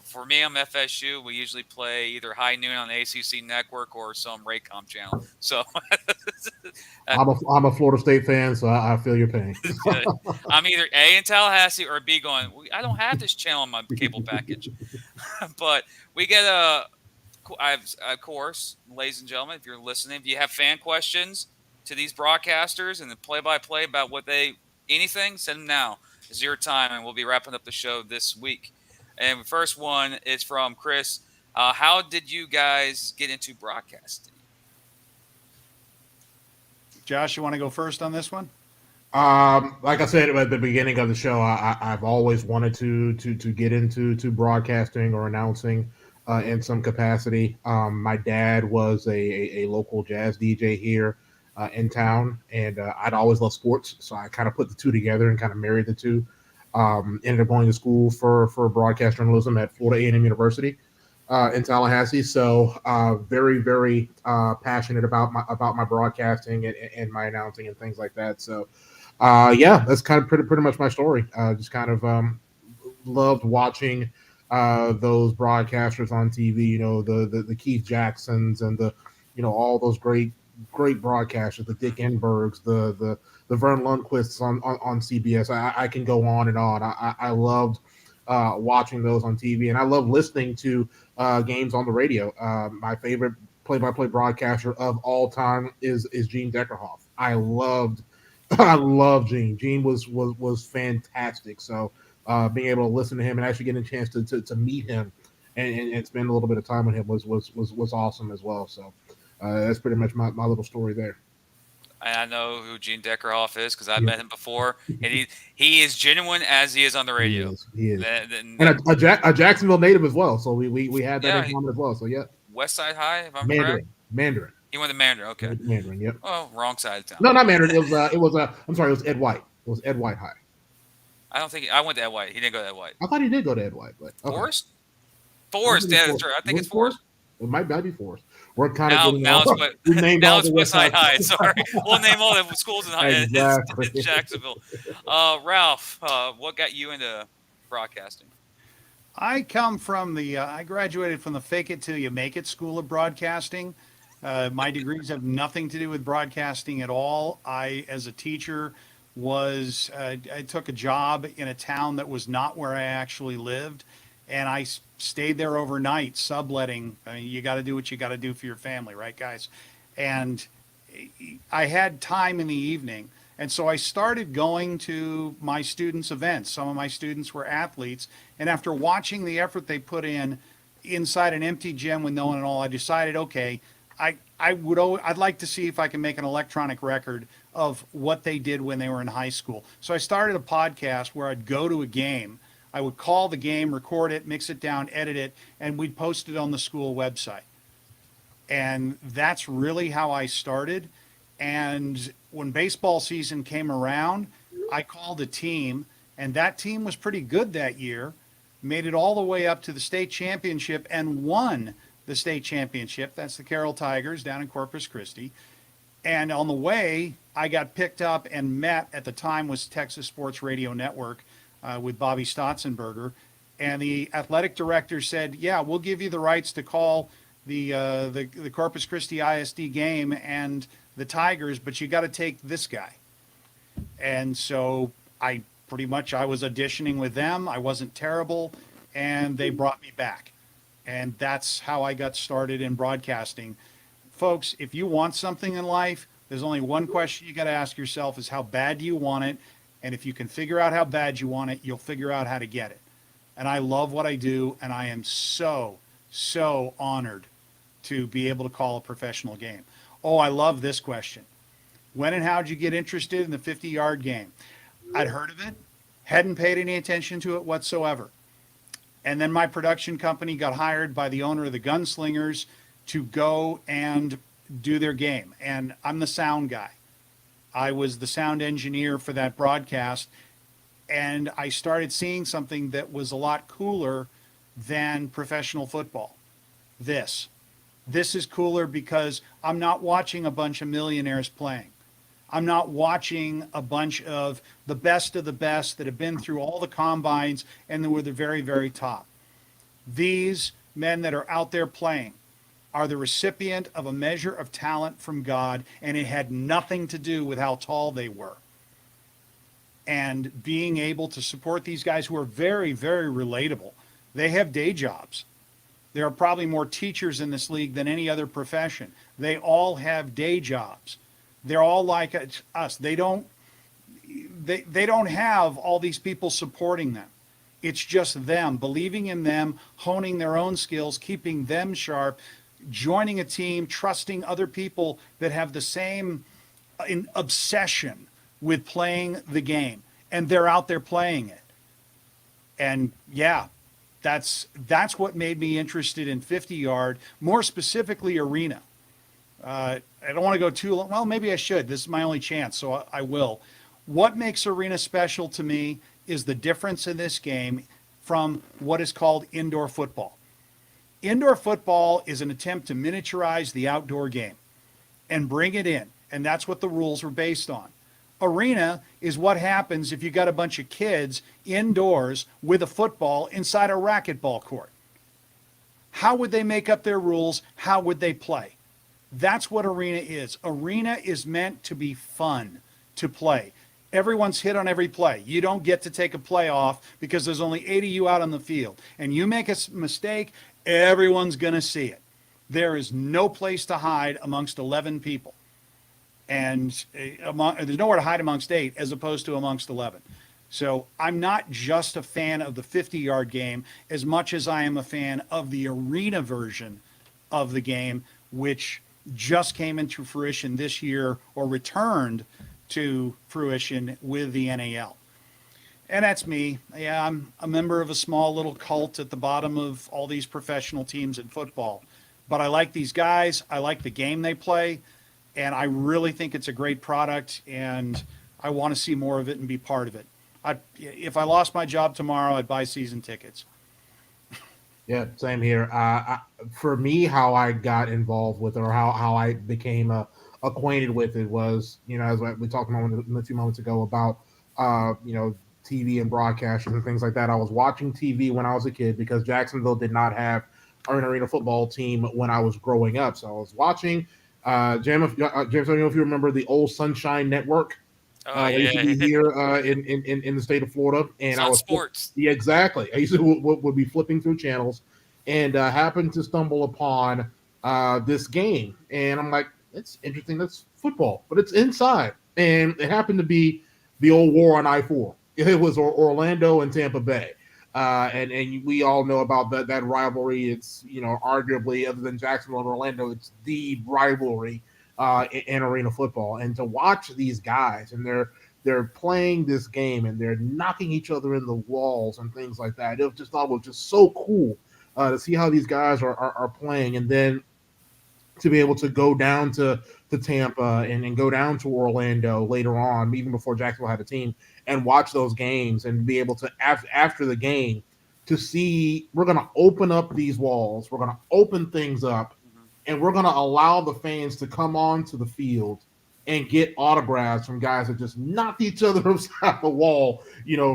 D: For me, I'm FSU. We usually play either high noon on the ACC network or some Raycom channel. So
G: I'm a Florida State fan, so I feel your pain.
D: I'm either A in Tallahassee or B going, I don't have this channel on my cable package. But we get of course, ladies and gentlemen, if you're listening, if you have fan questions to these broadcasters and the play-by-play about anything, send them now. It's your time, and we'll be wrapping up the show this week. And the first one is from Chris. How did you guys get into broadcasting?
F: Josh, you want to go first on this one?
G: Like I said at the beginning of the show, I've always wanted to get into broadcasting or announcing in some capacity. My dad was a local jazz DJ here in town, and I'd always loved sports, so I kind of put the two together and kind of married the two. Ended up going to school for broadcast journalism at Florida A&M University in Tallahassee. So very, very passionate about my broadcasting and my announcing and things like that. So yeah, that's kind of pretty much my story. Just kind of loved watching those broadcasters on TV. You know, the Keith Jacksons and all those great broadcasters, the Dick Enbergs, the Vern Lundquists on CBS. I can go on and on. I loved watching those on TV, and I love listening to games on the radio. My favorite play-by-play broadcaster of all time is Gene Deckerhoff. I love Gene. Gene was fantastic. So being able to listen to him and actually getting a chance to meet him and spend a little bit of time with him was awesome as well. So that's pretty much my little story there.
D: I know who Gene Deckerhoff is because I've met him before, and he is genuine as he is on the radio.
G: He is. And a Jacksonville native as well. So we had that in common as well. So yeah.
D: West Side High, if I'm
G: Mandarin.
D: correct.
G: Mandarin.
D: He went to Mandarin. Okay.
G: Mandarin. Yep.
D: Oh, wrong side of town.
G: No, not Mandarin. It was I'm sorry. It was Ed White. It was Ed White High.
D: I don't think I went to Ed White. He didn't go to Ed White.
G: I thought he did go to Ed White, but okay.
D: Forest. Yeah, that's right. I think it's Forest.
G: It might be Forest. We're kind
D: of now it's West Side High. Sorry, we'll name all the schools in Jacksonville. Ralph, what got you into broadcasting?
F: I come from I graduated from the Fake It Till You Make It School of Broadcasting. My degrees have nothing to do with broadcasting at all. I, as a teacher, I took a job in a town that was not where I actually lived, and I stayed there overnight, subletting. I mean, you got to do what you got to do for your family, right, guys? And I had time in the evening, and so I started going to my students' events. Some of my students were athletes, and after watching the effort they put in inside an empty gym with no one at all, I decided, okay, I'd like to see if I can make an electronic record of what they did when they were in high school. So I started a podcast where I'd go to a game. I would call the game, record it, mix it down, edit it, and we'd post it on the school website. And that's really how I started. And when baseball season came around, I called a team, and that team was pretty good that year, made it all the way up to the state championship and won the state championship. That's the Carroll Tigers down in Corpus Christi. And on the way, I got picked up and met, at the time was Texas Sports Radio Network, with Bobby Stotzenberger, and the athletic director said, yeah, we'll give you the rights to call the Corpus Christi ISD game and the Tigers, but you got to take this guy. And so I was auditioning with them. I wasn't terrible, and they brought me back. And that's how I got started in broadcasting. Folks, if you want something in life, there's only one question you got to ask yourself is how bad do you want it? And if you can figure out how bad you want it, you'll figure out how to get it. And I love what I do, and I am so, so honored to be able to call a professional game. Oh, I love this question. When and how did you get interested in the 50-yard game? I'd heard of it, hadn't paid any attention to it whatsoever. And then my production company got hired by the owner of the Gunslingers to go and do their game. And I'm the sound guy. I was the sound engineer for that broadcast, and I started seeing something that was a lot cooler than professional football. This is cooler because I'm not watching a bunch of millionaires playing. I'm not watching a bunch of the best that have been through all the combines and that were the very, very top. These men that are out there playing are the recipient of a measure of talent from God, and it had nothing to do with how tall they were. And being able to support these guys who are very, very relatable. They have day jobs. There are probably more teachers in this league than any other profession. They all have day jobs. They're all like us. They don't have all these people supporting them. It's just them, believing in them, honing their own skills, keeping them sharp, joining a team, trusting other people that have the same obsession with playing the game, and they're out there playing it. And yeah, that's what made me interested in 50-yard, more specifically arena. I don't want to go too long. Well, maybe I should. This is my only chance, so I will. What makes arena special to me is the difference in this game from what is called indoor football. Indoor football is an attempt to miniaturize the outdoor game and bring it in, and that's what the rules were based on. Arena is what happens if you got a bunch of kids indoors with a football inside a racquetball court. How would they make up their rules? How would they play? That's what arena is. Arena is meant to be fun to play. Everyone's hit on every play. You don't get to take a play off because there's only 8 of you out on the field. And you make a mistake, everyone's going to see it. There is no place to hide amongst 11 people. And there's nowhere to hide amongst 8 as opposed to amongst 11. So I'm not just a fan of the 50-yard game as much as I am a fan of the arena version of the game, which just came into fruition this year, or returned to fruition with the NAL. And that's me. Yeah, I'm a member of a small little cult at the bottom of all these professional teams in football. But I like these guys. I like the game they play. And I really think it's a great product. And I want to see more of it and be part of it. If I lost my job tomorrow, I'd buy season tickets.
G: Yeah, same here. For me, how I got involved with it, or how I became acquainted with it, was, as we talked a few moments ago about, TV and broadcasters and things like that. I was watching TV when I was a kid because Jacksonville did not have an arena football team when I was growing up. So I was watching. James, I don't know if you remember the old Sunshine Network. Used to be here in the state of Florida, and I was
D: sports.
G: Yeah, exactly. I used to would be flipping through channels, and happened to stumble upon this game, and I'm like, it's interesting. That's football, but it's inside, and it happened to be the old war on I-4. It was Orlando and Tampa Bay, and we all know about that rivalry. It's arguably, other than Jacksonville and Orlando, it's the rivalry in arena football. And to watch these guys, and they're playing this game, and they're knocking each other in the walls and things like that. It was just so cool to see how these guys are playing, and then to be able to go down to Tampa and go down to Orlando later on, even before Jacksonville had a team, and watch those games, and be able to, after the game, to see, we're going to open up these walls, we're going to open things up, and we're going to allow the fans to come onto the field and get autographs from guys that just knocked each other upside the wall,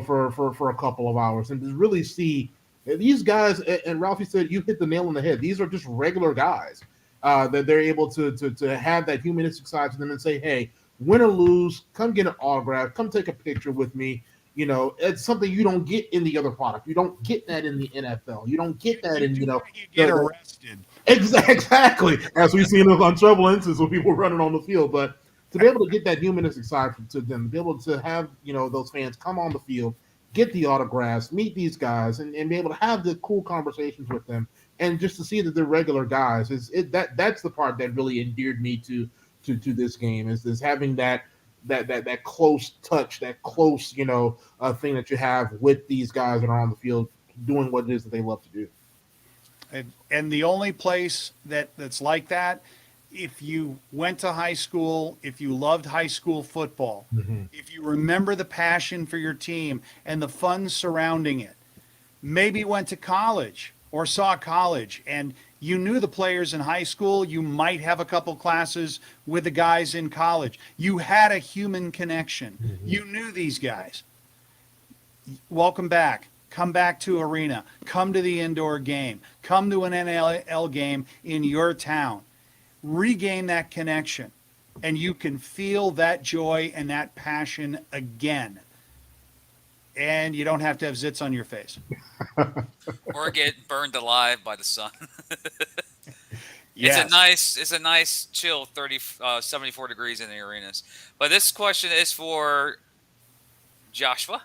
G: for a couple of hours, and to really see these guys. And Ralphie said, you hit the nail on the head. These are just regular guys that they're able to have that humanistic side to them and say, hey, win or lose, come get an autograph, come take a picture with me. It's something you don't get in the other product. You don't get that in the NFL. You don't get that in,
F: you get arrested.
G: Exactly. As we've seen on several instances with people running on the field. But to be able to get that humanistic side to them, to be able to have, those fans come on the field, get the autographs, meet these guys, and be able to have the cool conversations with them, and just to see that they're regular guys, that's the part that really endeared me to this game, is having that close touch, that close, thing that you have with these guys that are on the field doing what it is that they love to do.
F: And the only place that's like that, if you went to high school, if you loved high school football, if you remember the passion for your team and the fun surrounding it, maybe went to college or saw college and you knew the players in high school, you might have a couple classes with the guys in college. You had a human connection. You knew these guys. Welcome back. Come back to arena. Come to the indoor game. Come to an NAL game in your town. Regain that connection, and you can feel that joy and that passion again. And you don't have to have zits on your face.
D: Or get burned alive by the sun.
F: Yes.
D: It's a nice chill 74 degrees in the arenas. But this question is for Joshua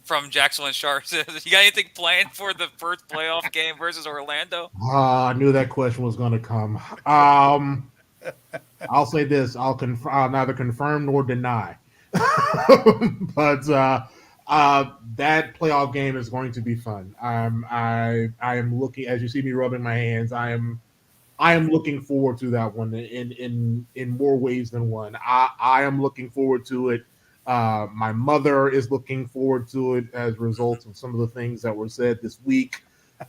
D: from Jacksonville and Sharks. You got anything planned for the first playoff game versus Orlando?
G: I knew that question was going to come. I'll say this: I'll neither confirm nor deny. But that playoff game is going to be fun. I am looking, as you see me rubbing my hands, I am looking forward to that one in more ways than one. I am looking forward to it My mother is looking forward to it as a result of some of the things that were said this week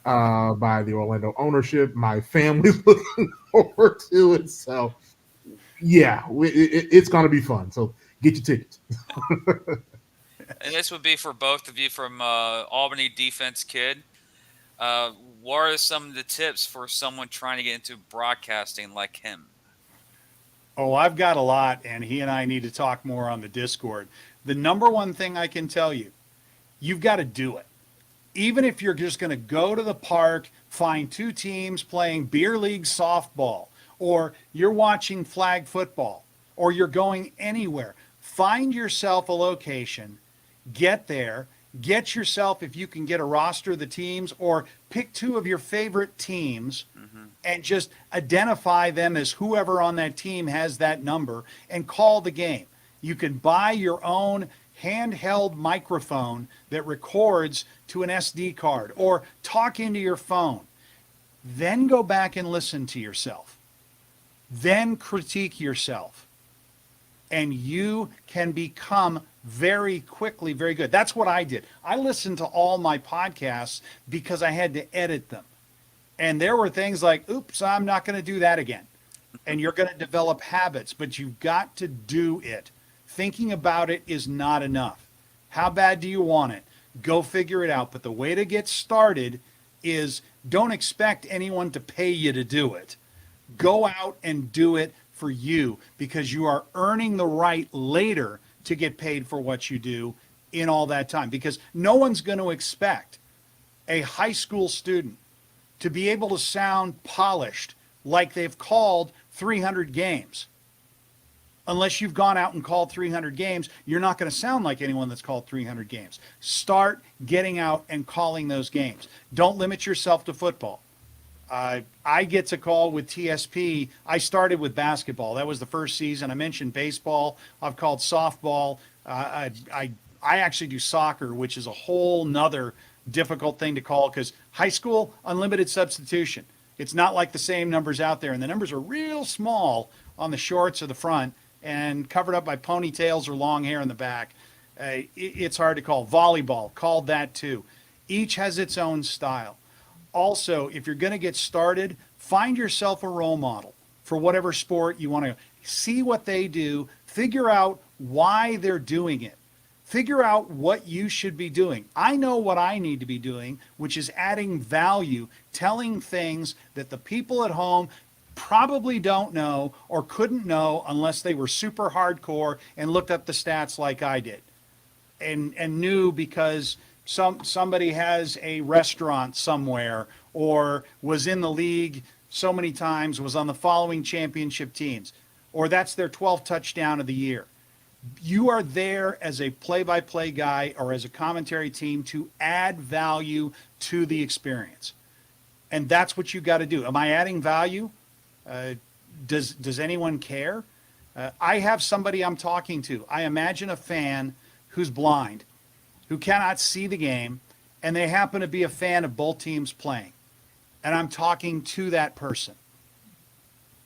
G: by the Orlando ownership. My family's looking forward to it. So, yeah, it's going to be fun. So get your tickets.
D: And this would be for both of you from Albany defense kid. What are some of the tips for someone trying to get into broadcasting like him?
F: Oh, I've got a lot, and he and I need to talk more on the Discord. The number one thing I can tell you, you've got to do it. Even if you're just going to go to the park, find two teams playing beer league softball, or you're watching flag football, or you're going anywhere, find yourself a location, get there, get yourself, if you can get a roster of the teams, or pick two of your favorite teams and just identify them as whoever on that team has that number and call the game. You can buy your own handheld microphone that records to an SD card or talk into your phone. Then go back and listen to yourself. Then critique yourself. And you can become very quickly very good. That's what I did. I listened to all my podcasts because I had to edit them. And there were things like, oops, I'm not going to do that again. And you're going to develop habits, but you've got to do it. Thinking about it is not enough. How bad do you want it? Go figure it out. But the way to get started is don't expect anyone to pay you to do it. Go out and do it for you, because you are earning the right later to get paid for what you do in all that time. Because no one's going to expect a high school student to be able to sound polished like they've called 300 games. Unless you've gone out and called 300 games, you're not going to sound like anyone that's called 300 games. Start getting out and calling those games. Don't limit yourself to football. I get to call with TSP. I started with basketball. That was the first season. I mentioned baseball. I've called softball. I actually do soccer, which is a whole nother difficult thing to call, because high school, unlimited substitution. It's not like the same numbers out there, and the numbers are real small on the shorts or the front and covered up by ponytails or long hair in the back. It's hard to call. Volleyball, called that too. Each has its own style. Also, if you're going to get started, find yourself a role model for whatever sport you want to see what they do, figure out why they're doing it. Figure out what you should be doing. I know what I need to be doing, which is adding value, telling things that the people at home probably don't know or couldn't know unless they were super hardcore and looked up the stats like I did and knew because somebody has a restaurant somewhere or was in the league so many times, was on the following championship teams, or that's their 12th touchdown of the year. You are there as a play-by-play guy or as a commentary team to add value to the experience. And that's what you got to do. Am I adding value? Does anyone care? I have somebody I'm talking to. I imagine a fan who's blind, who cannot see the game, and they happen to be a fan of both teams playing. And I'm talking to that person.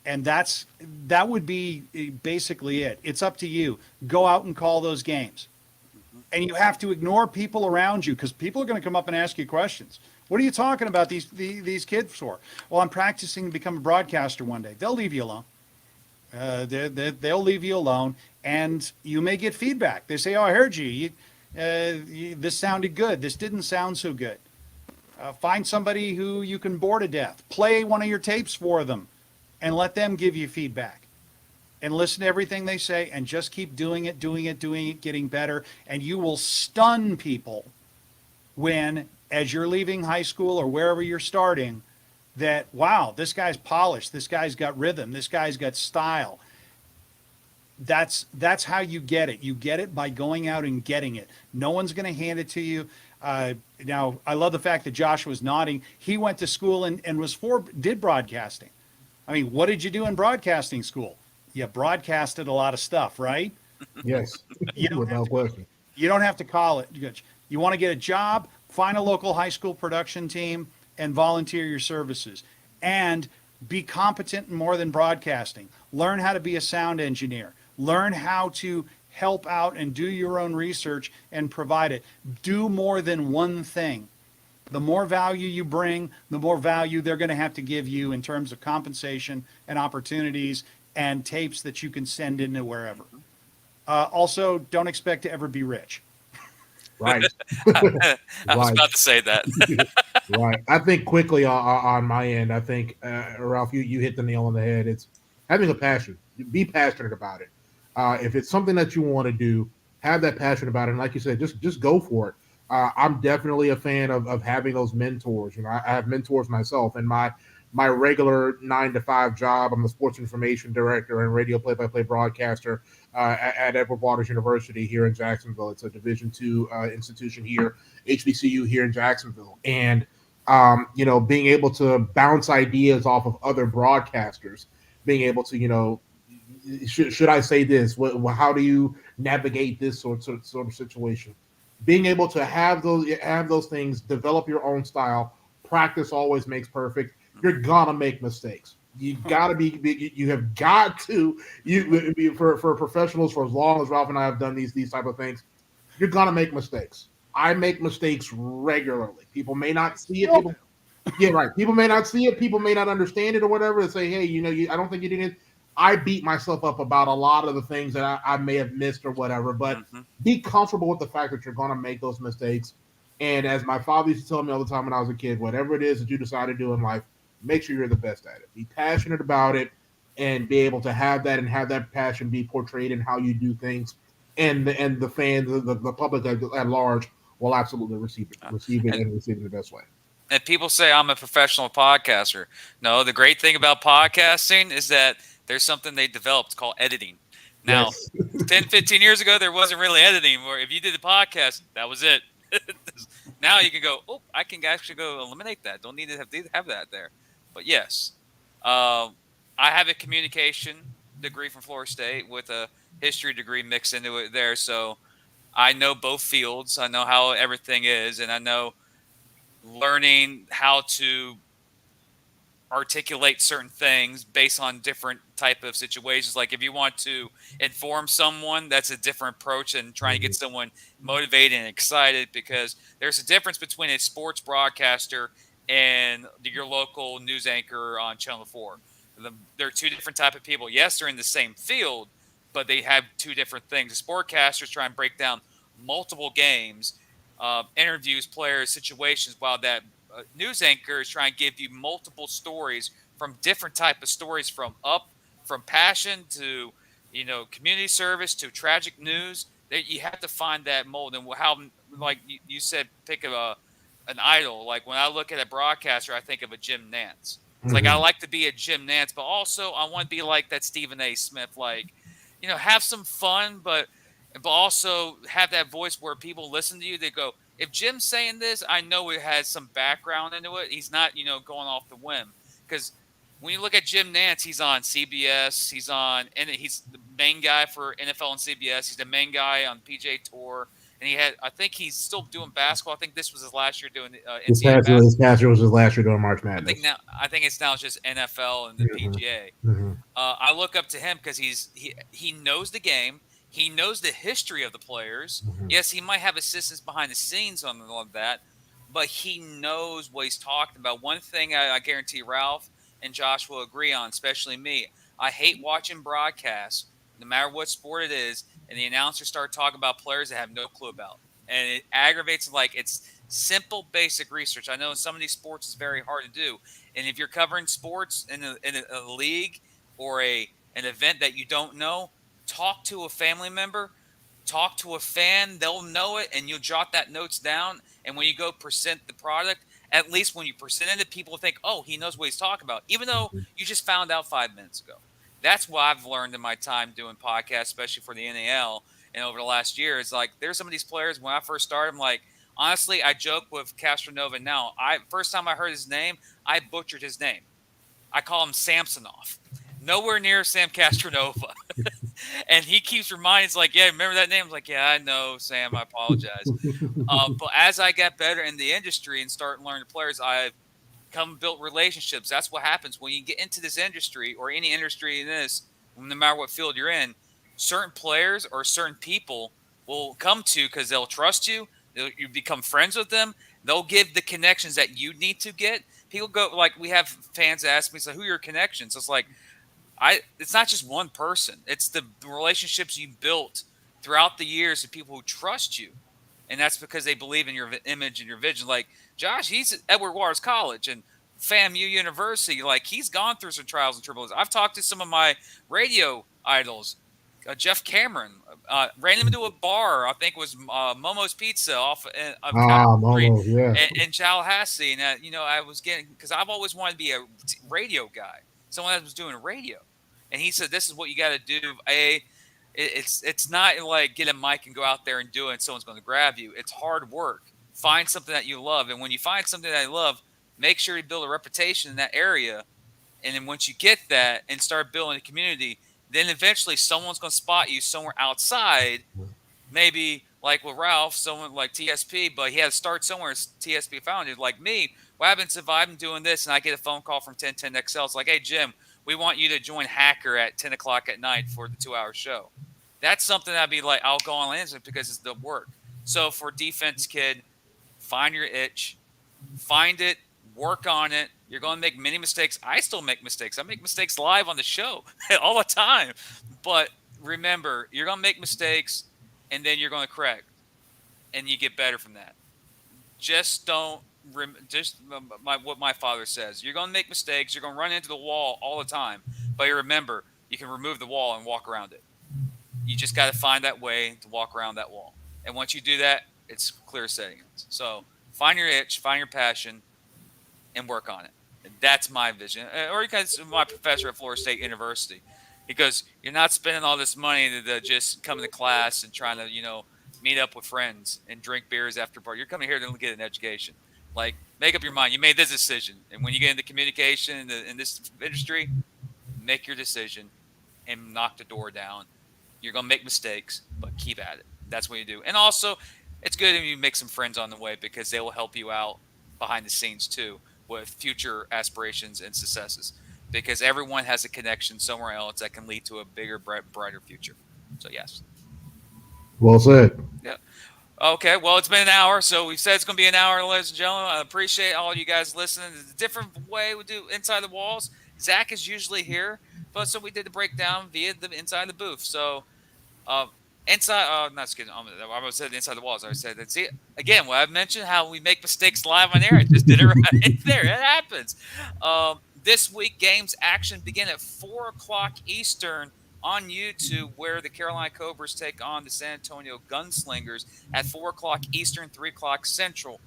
F: And that would be basically it. It's up to you. Go out and call those games. And you have to ignore people around you, because people are going to come up and ask you questions. What are you talking about these kids for? Well, I'm practicing to become a broadcaster one day. They'll leave you alone. They'll leave you alone, and you may get feedback. They say, oh, I heard you. This sounded good. This didn't sound so good. Find somebody who you can bore to death. Play one of your tapes for them and let them give you feedback. And listen to everything they say and just keep doing it, getting better. And you will stun people when, as you're leaving high school or wherever you're starting, that, wow, this guy's polished, this guy's got rhythm, this guy's got style. That's how you get it. You get it by going out and getting it. No one's going to hand it to you. Now, I love the fact that Josh was nodding. He went to school and did broadcasting. I mean, what did you do in broadcasting school? You broadcasted a lot of stuff, right?
G: Yes, without question.
F: You don't have to call it. You want to get a job, find a local high school production team and volunteer your services. And be competent in more than broadcasting. Learn how to be a sound engineer. Learn how to help out and do your own research and provide it. Do more than one thing. The more value you bring, the more value they're going to have to give you in terms of compensation and opportunities and tapes that you can send into wherever. Also, don't expect to ever be rich.
G: Right.
D: I was
G: Right.
D: about to say that.
G: Right. I think quickly on my end, I think Ralph, you hit the nail on the head. It's having a passion. Be passionate about it. If it's something that you want to do, have that passion about it. And like you said, just go for it. I'm definitely a fan of having those mentors. You know, I have mentors myself, and my regular 9 to 5 job. I'm the sports information director and radio play-by-play broadcaster at Edward Waters University here in Jacksonville. It's a Division II institution here, HBCU here in Jacksonville, and you know, being able to bounce ideas off of other broadcasters, being able to, you know, should I say this? How do you navigate this sort of situation? Being able to have those things, develop your own style. Practice always makes perfect. You're gonna make mistakes. You gotta be. You have got to. For professionals, for as long as Ralph and I have done these type of things, you're gonna make mistakes. I make mistakes regularly. People may not see it. Yeah, right. People may not see it. People may not understand it or whatever. And say, hey, you know, I don't think you did it. I beat myself up about a lot of the things that I may have missed or whatever. But be comfortable with the fact that you're going to make those mistakes. And as my father used to tell me all the time when I was a kid, whatever it is that you decide to do in life, make sure you're the best at it. Be passionate about it and be able to have that and have that passion be portrayed in how you do things. And the fans, the public at large will absolutely receive it and receive it in the best way.
D: And people say I'm a professional podcaster. No, the great thing about podcasting is that there's something they developed called editing. Now,
G: Yes.
D: 10, 15 years ago, there wasn't really editing. Or if you did the podcast, that was it. Now you can go, oh, I can actually go eliminate that. Don't need to have that there. But yes, I have a communication degree from Florida State with a history degree mixed into it there. So I know both fields. I know how everything is, and I know learning how to articulate certain things based on different type of situations. Like if you want to inform someone, that's a different approach than trying to get someone motivated and excited, because there's a difference between a sports broadcaster and your local news anchor on Channel 4. They're two different type of people. Yes, they're in the same field, but they have two different things. The sportcasters try and break down multiple games, interviews, players, situations, while that news anchor is trying to give you multiple stories from different type of stories, from passion to, you know, community service to tragic news. That you have to find that mold. And how, like you said, pick an idol. Like when I look at a broadcaster, I think of a Jim Nantz. It's like I like to be a Jim Nantz, but also I want to be like that Stephen A. Smith. Like, you know, have some fun, but also have that voice where people listen to you. They go, if Jim's saying this, I know it has some background into it. He's not, you know, going off the whim. Because when you look at Jim Nantz, he's on CBS. And he's the main guy for NFL and CBS. He's the main guy on PGA Tour. And I think he's still doing basketball. I think this was his last year doing NCAA basketball.
G: His past year was his last year doing March Madness.
D: I think it's now just NFL and the PGA. I look up to him because he knows the game. He knows the history of the players. Yes, he might have assistants behind the scenes on all of that, but he knows what he's talking about. One thing I guarantee Ralph and Josh will agree on, especially me. I hate watching broadcasts, no matter what sport it is, and the announcers start talking about players that have no clue about. And it aggravates, like, it's simple, basic research. I know in some of these sports it's very hard to do. And if you're covering sports in a league or an event that you don't know, talk to a family member, talk to a fan. They'll know it, and you'll jot that notes down. And when you go present the product, at least when you present it, people think, oh, he knows what he's talking about, even though you just found out 5 minutes ago. That's what I've learned in my time doing podcasts, especially for the NAL and over the last year. It's like there's some of these players, when I first started, I'm like, honestly, I joke with Castronova now. First time I heard his name, I butchered his name. I call him Samsonov. Nowhere near Sam Castronova. And he keeps reminding, it's like, yeah, remember that name? I was like, yeah, I know, Sam, I apologize. But as I got better in the industry and start learning the players, I've come and built relationships. That's what happens when you get into this industry, or any industry in this, no matter what field you're in. certain players or certain people will come to because they'll trust you. You become friends with them. They'll give the connections that you need to get. People go like we have fans ask me, so who are your connections? It's like it's not just one person. It's the relationships you built throughout the years of people who trust you. And that's because they believe in your image and your vision. Like Josh, he's at Edward Waters College and FAMU University. Like he's gone through some trials and tribulations. I've talked to some of my radio idols, Jeff Cameron, ran him into a bar. I think it was Momo's Pizza off of
G: Momo, yeah.
D: in Tallahassee. And I was getting because I've always wanted to be a radio guy, someone that was doing radio. And he said, "This is what you got to do. It's not like get a mic and go out there and do it and someone's going to grab you. It's hard work. Find something that you love. And when you find something that you love, make sure you build a reputation in that area. And then once you get that and start building a community, then eventually someone's going to spot you somewhere outside. Maybe like with Ralph, someone like TSP, but he had to start somewhere. TSP found it. Like me, what happens if I'm doing this and I get a phone call from 1010XL? It's like, hey, Jim, we want you to join Hacker at 10 o'clock at night for the 2-hour show. That's something I'd be like, I'll go on Lansing because it's the work. So for defense kid, find your itch, find it, work on it. You're going to make many mistakes. I still make mistakes. I make mistakes live on the show all the time. But remember, you're going to make mistakes and then you're going to correct. And you get better from that. Just don't, what my father says. You're going to make mistakes. You're going to run into the wall all the time. But you remember, you can remove the wall and walk around it. You just got to find that way to walk around that wall. And once you do that, it's clear settings. So find your itch, find your passion, and work on it. And that's my vision. Or you guys, my professor at Florida State University. He goes, you're not spending all this money to just come to class and trying to, meet up with friends and drink beers after party. You're coming here to get an education. Like, make up your mind. You made this decision. And when you get into communication in this industry, make your decision and knock the door down. You're going to make mistakes, but keep at it. That's what you do. And also, it's good if you make some friends on the way because they will help you out behind the scenes too with future aspirations and successes because everyone has a connection somewhere else that can lead to a bigger, brighter future. So, yes.
G: Well said.
D: Yeah. Okay, well, it's been an hour, so we've said it's going to be an hour, ladies and gentlemen. I appreciate all you guys listening. It's a different way we do Inside the Walls. Zach is usually here, but so we did the breakdown via the Inside the Booth. So, not kidding. I was saying Inside the Walls. I said that. See, again, what I've mentioned, how we make mistakes live on air. I just did it right there. It happens. This week, games action begin at 4 o'clock Eastern on YouTube, where the Carolina Cobras take on the San Antonio Gunslingers at 4 o'clock Eastern, 3 o'clock Central.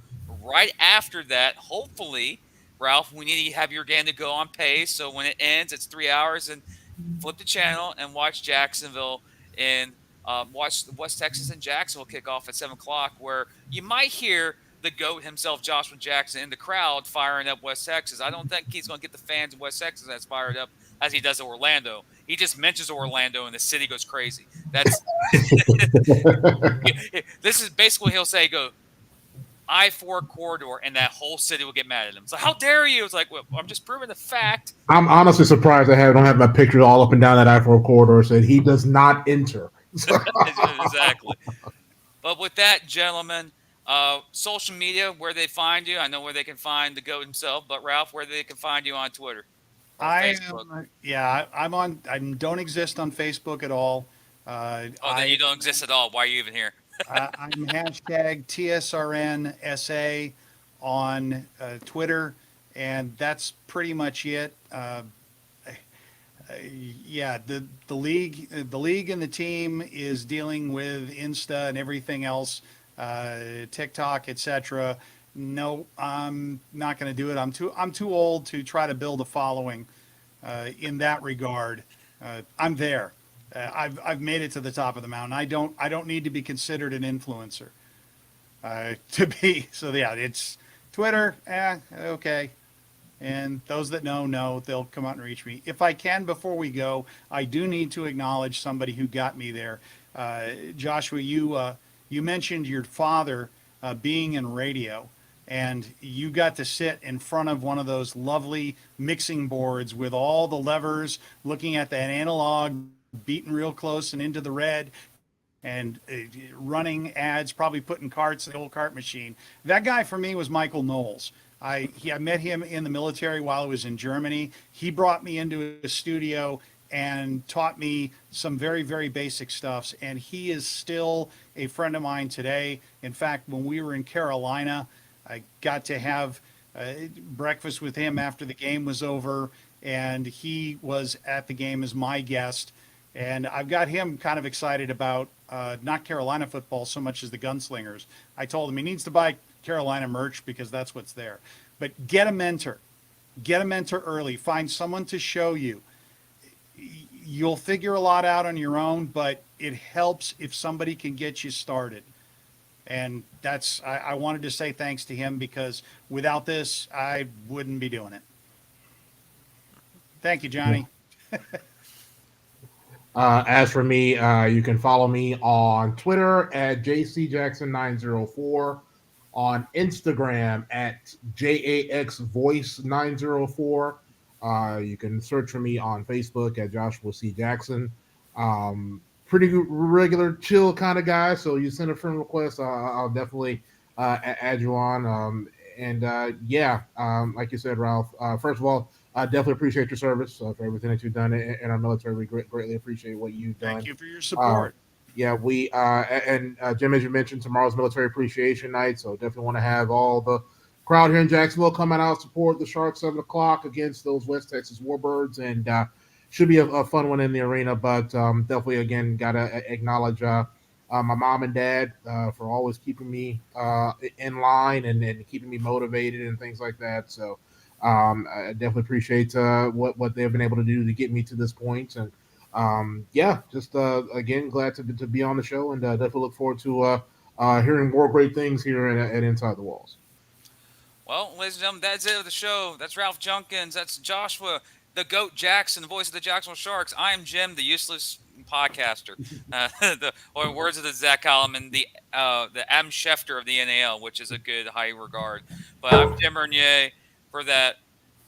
D: Right after that, hopefully, Ralph, we need to have your game to go on pace. So when it ends, it's 3 hours, and flip the channel and watch Jacksonville and watch West Texas and Jacksonville kick off at 7 o'clock, where you might hear the GOAT himself, Joshua Jackson, in the crowd firing up West Texas. I don't think he's going to get the fans of West Texas as fired up as he does at Orlando. He just mentions Orlando and the city goes crazy. That's this is basically he'll say, "Go I-4 corridor," and that whole city will get mad at him. It's like, "How dare you?" It's like, "Well, I'm just proving the fact."
G: I'm honestly surprised I don't have my picture all up and down that I-4 corridor. Said he does not enter.
D: Exactly. But with that, gentlemen, social media, where they find you. I know where they can find the GOAT himself, but Ralph, where they can find you on Twitter.
F: I don't exist on Facebook at all.
D: Then you don't exist at all. Why are you even here?
F: I'm hashtag TSRNSA on Twitter, and that's pretty much it. The league and the team is dealing with Insta and everything else, TikTok, etc. No, I'm not going to do it. I'm too old to try to build a following in that regard. I'm there. I've made it to the top of the mountain. I don't need to be considered an influencer to be. So yeah, it's Twitter. Okay. And those that know, they'll come out and reach me. If I can, before we go, I do need to acknowledge somebody who got me there. Joshua, you mentioned your father being in radio, and you got to sit in front of one of those lovely mixing boards with all the levers, looking at that analog beating real close and into the red, and running ads, probably putting carts in the old cart machine. That guy for me was Michael Knowles. I met him in the military while I was in Germany. He brought me into a studio and taught me some very, very basic stuffs. And he is still a friend of mine today. In fact, when we were in Carolina, I got to have breakfast with him after the game was over, and he was at the game as my guest. And I've got him kind of excited about not Carolina football so much as the Gunslingers. I told him he needs to buy Carolina merch because that's what's there. But get a mentor. Get a mentor early. Find someone to show you. You'll figure a lot out on your own, but it helps if somebody can get you started. And I wanted to say thanks to him, because without this, I wouldn't be doing it. Thank you, Johnny.
G: As for me, you can follow me on Twitter at JCJackson904, on Instagram at JAXVoice904. You can search for me on Facebook at Joshua C. Jackson. Pretty regular, chill kind of guy. So you send a friend request, I'll definitely add you on. Like you said, Ralph, first of all, I definitely appreciate your service for everything that you've done in our military. We greatly appreciate what you've done.
F: Thank you for your support.
G: We and Jim, as you mentioned, tomorrow's Military Appreciation Night, so definitely want to have all the crowd here in Jacksonville coming out support the Sharks 7:00 against those West Texas Warbirds, and should be a fun one in the arena. But definitely, again, gotta acknowledge my mom and dad for always keeping me in line and keeping me motivated and things like that. So I definitely appreciate what they've been able to do to get me to this point. And again, glad to be on the show, and definitely look forward to hearing more great things here at Inside the Walls.
D: Well, ladies and gentlemen, that's it of the show. That's Ralph Judkins. That's Joshua, the GOAT Jackson, the voice of the Jacksonville Sharks. I am Jim, the useless podcaster. Or words of the Zach Holloman, the Adam Schefter of the NAL, which is a good high regard. But I'm Jim Bernier for that.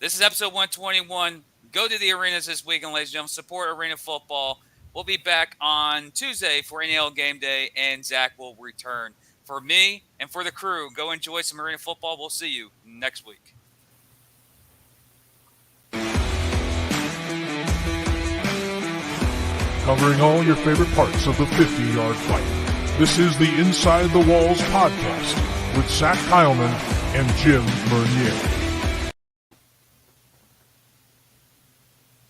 D: This is episode 121. Go to the arenas this weekend, ladies and gentlemen. Support arena football. We'll be back on Tuesday for NAL Game Day, and Zach will return. For me and for the crew, go enjoy some arena football. We'll see you next week.
C: Covering all your favorite parts of the 50-yard fight. This is the Inside the Walls podcast with Zach Heilman and Jim Bernier.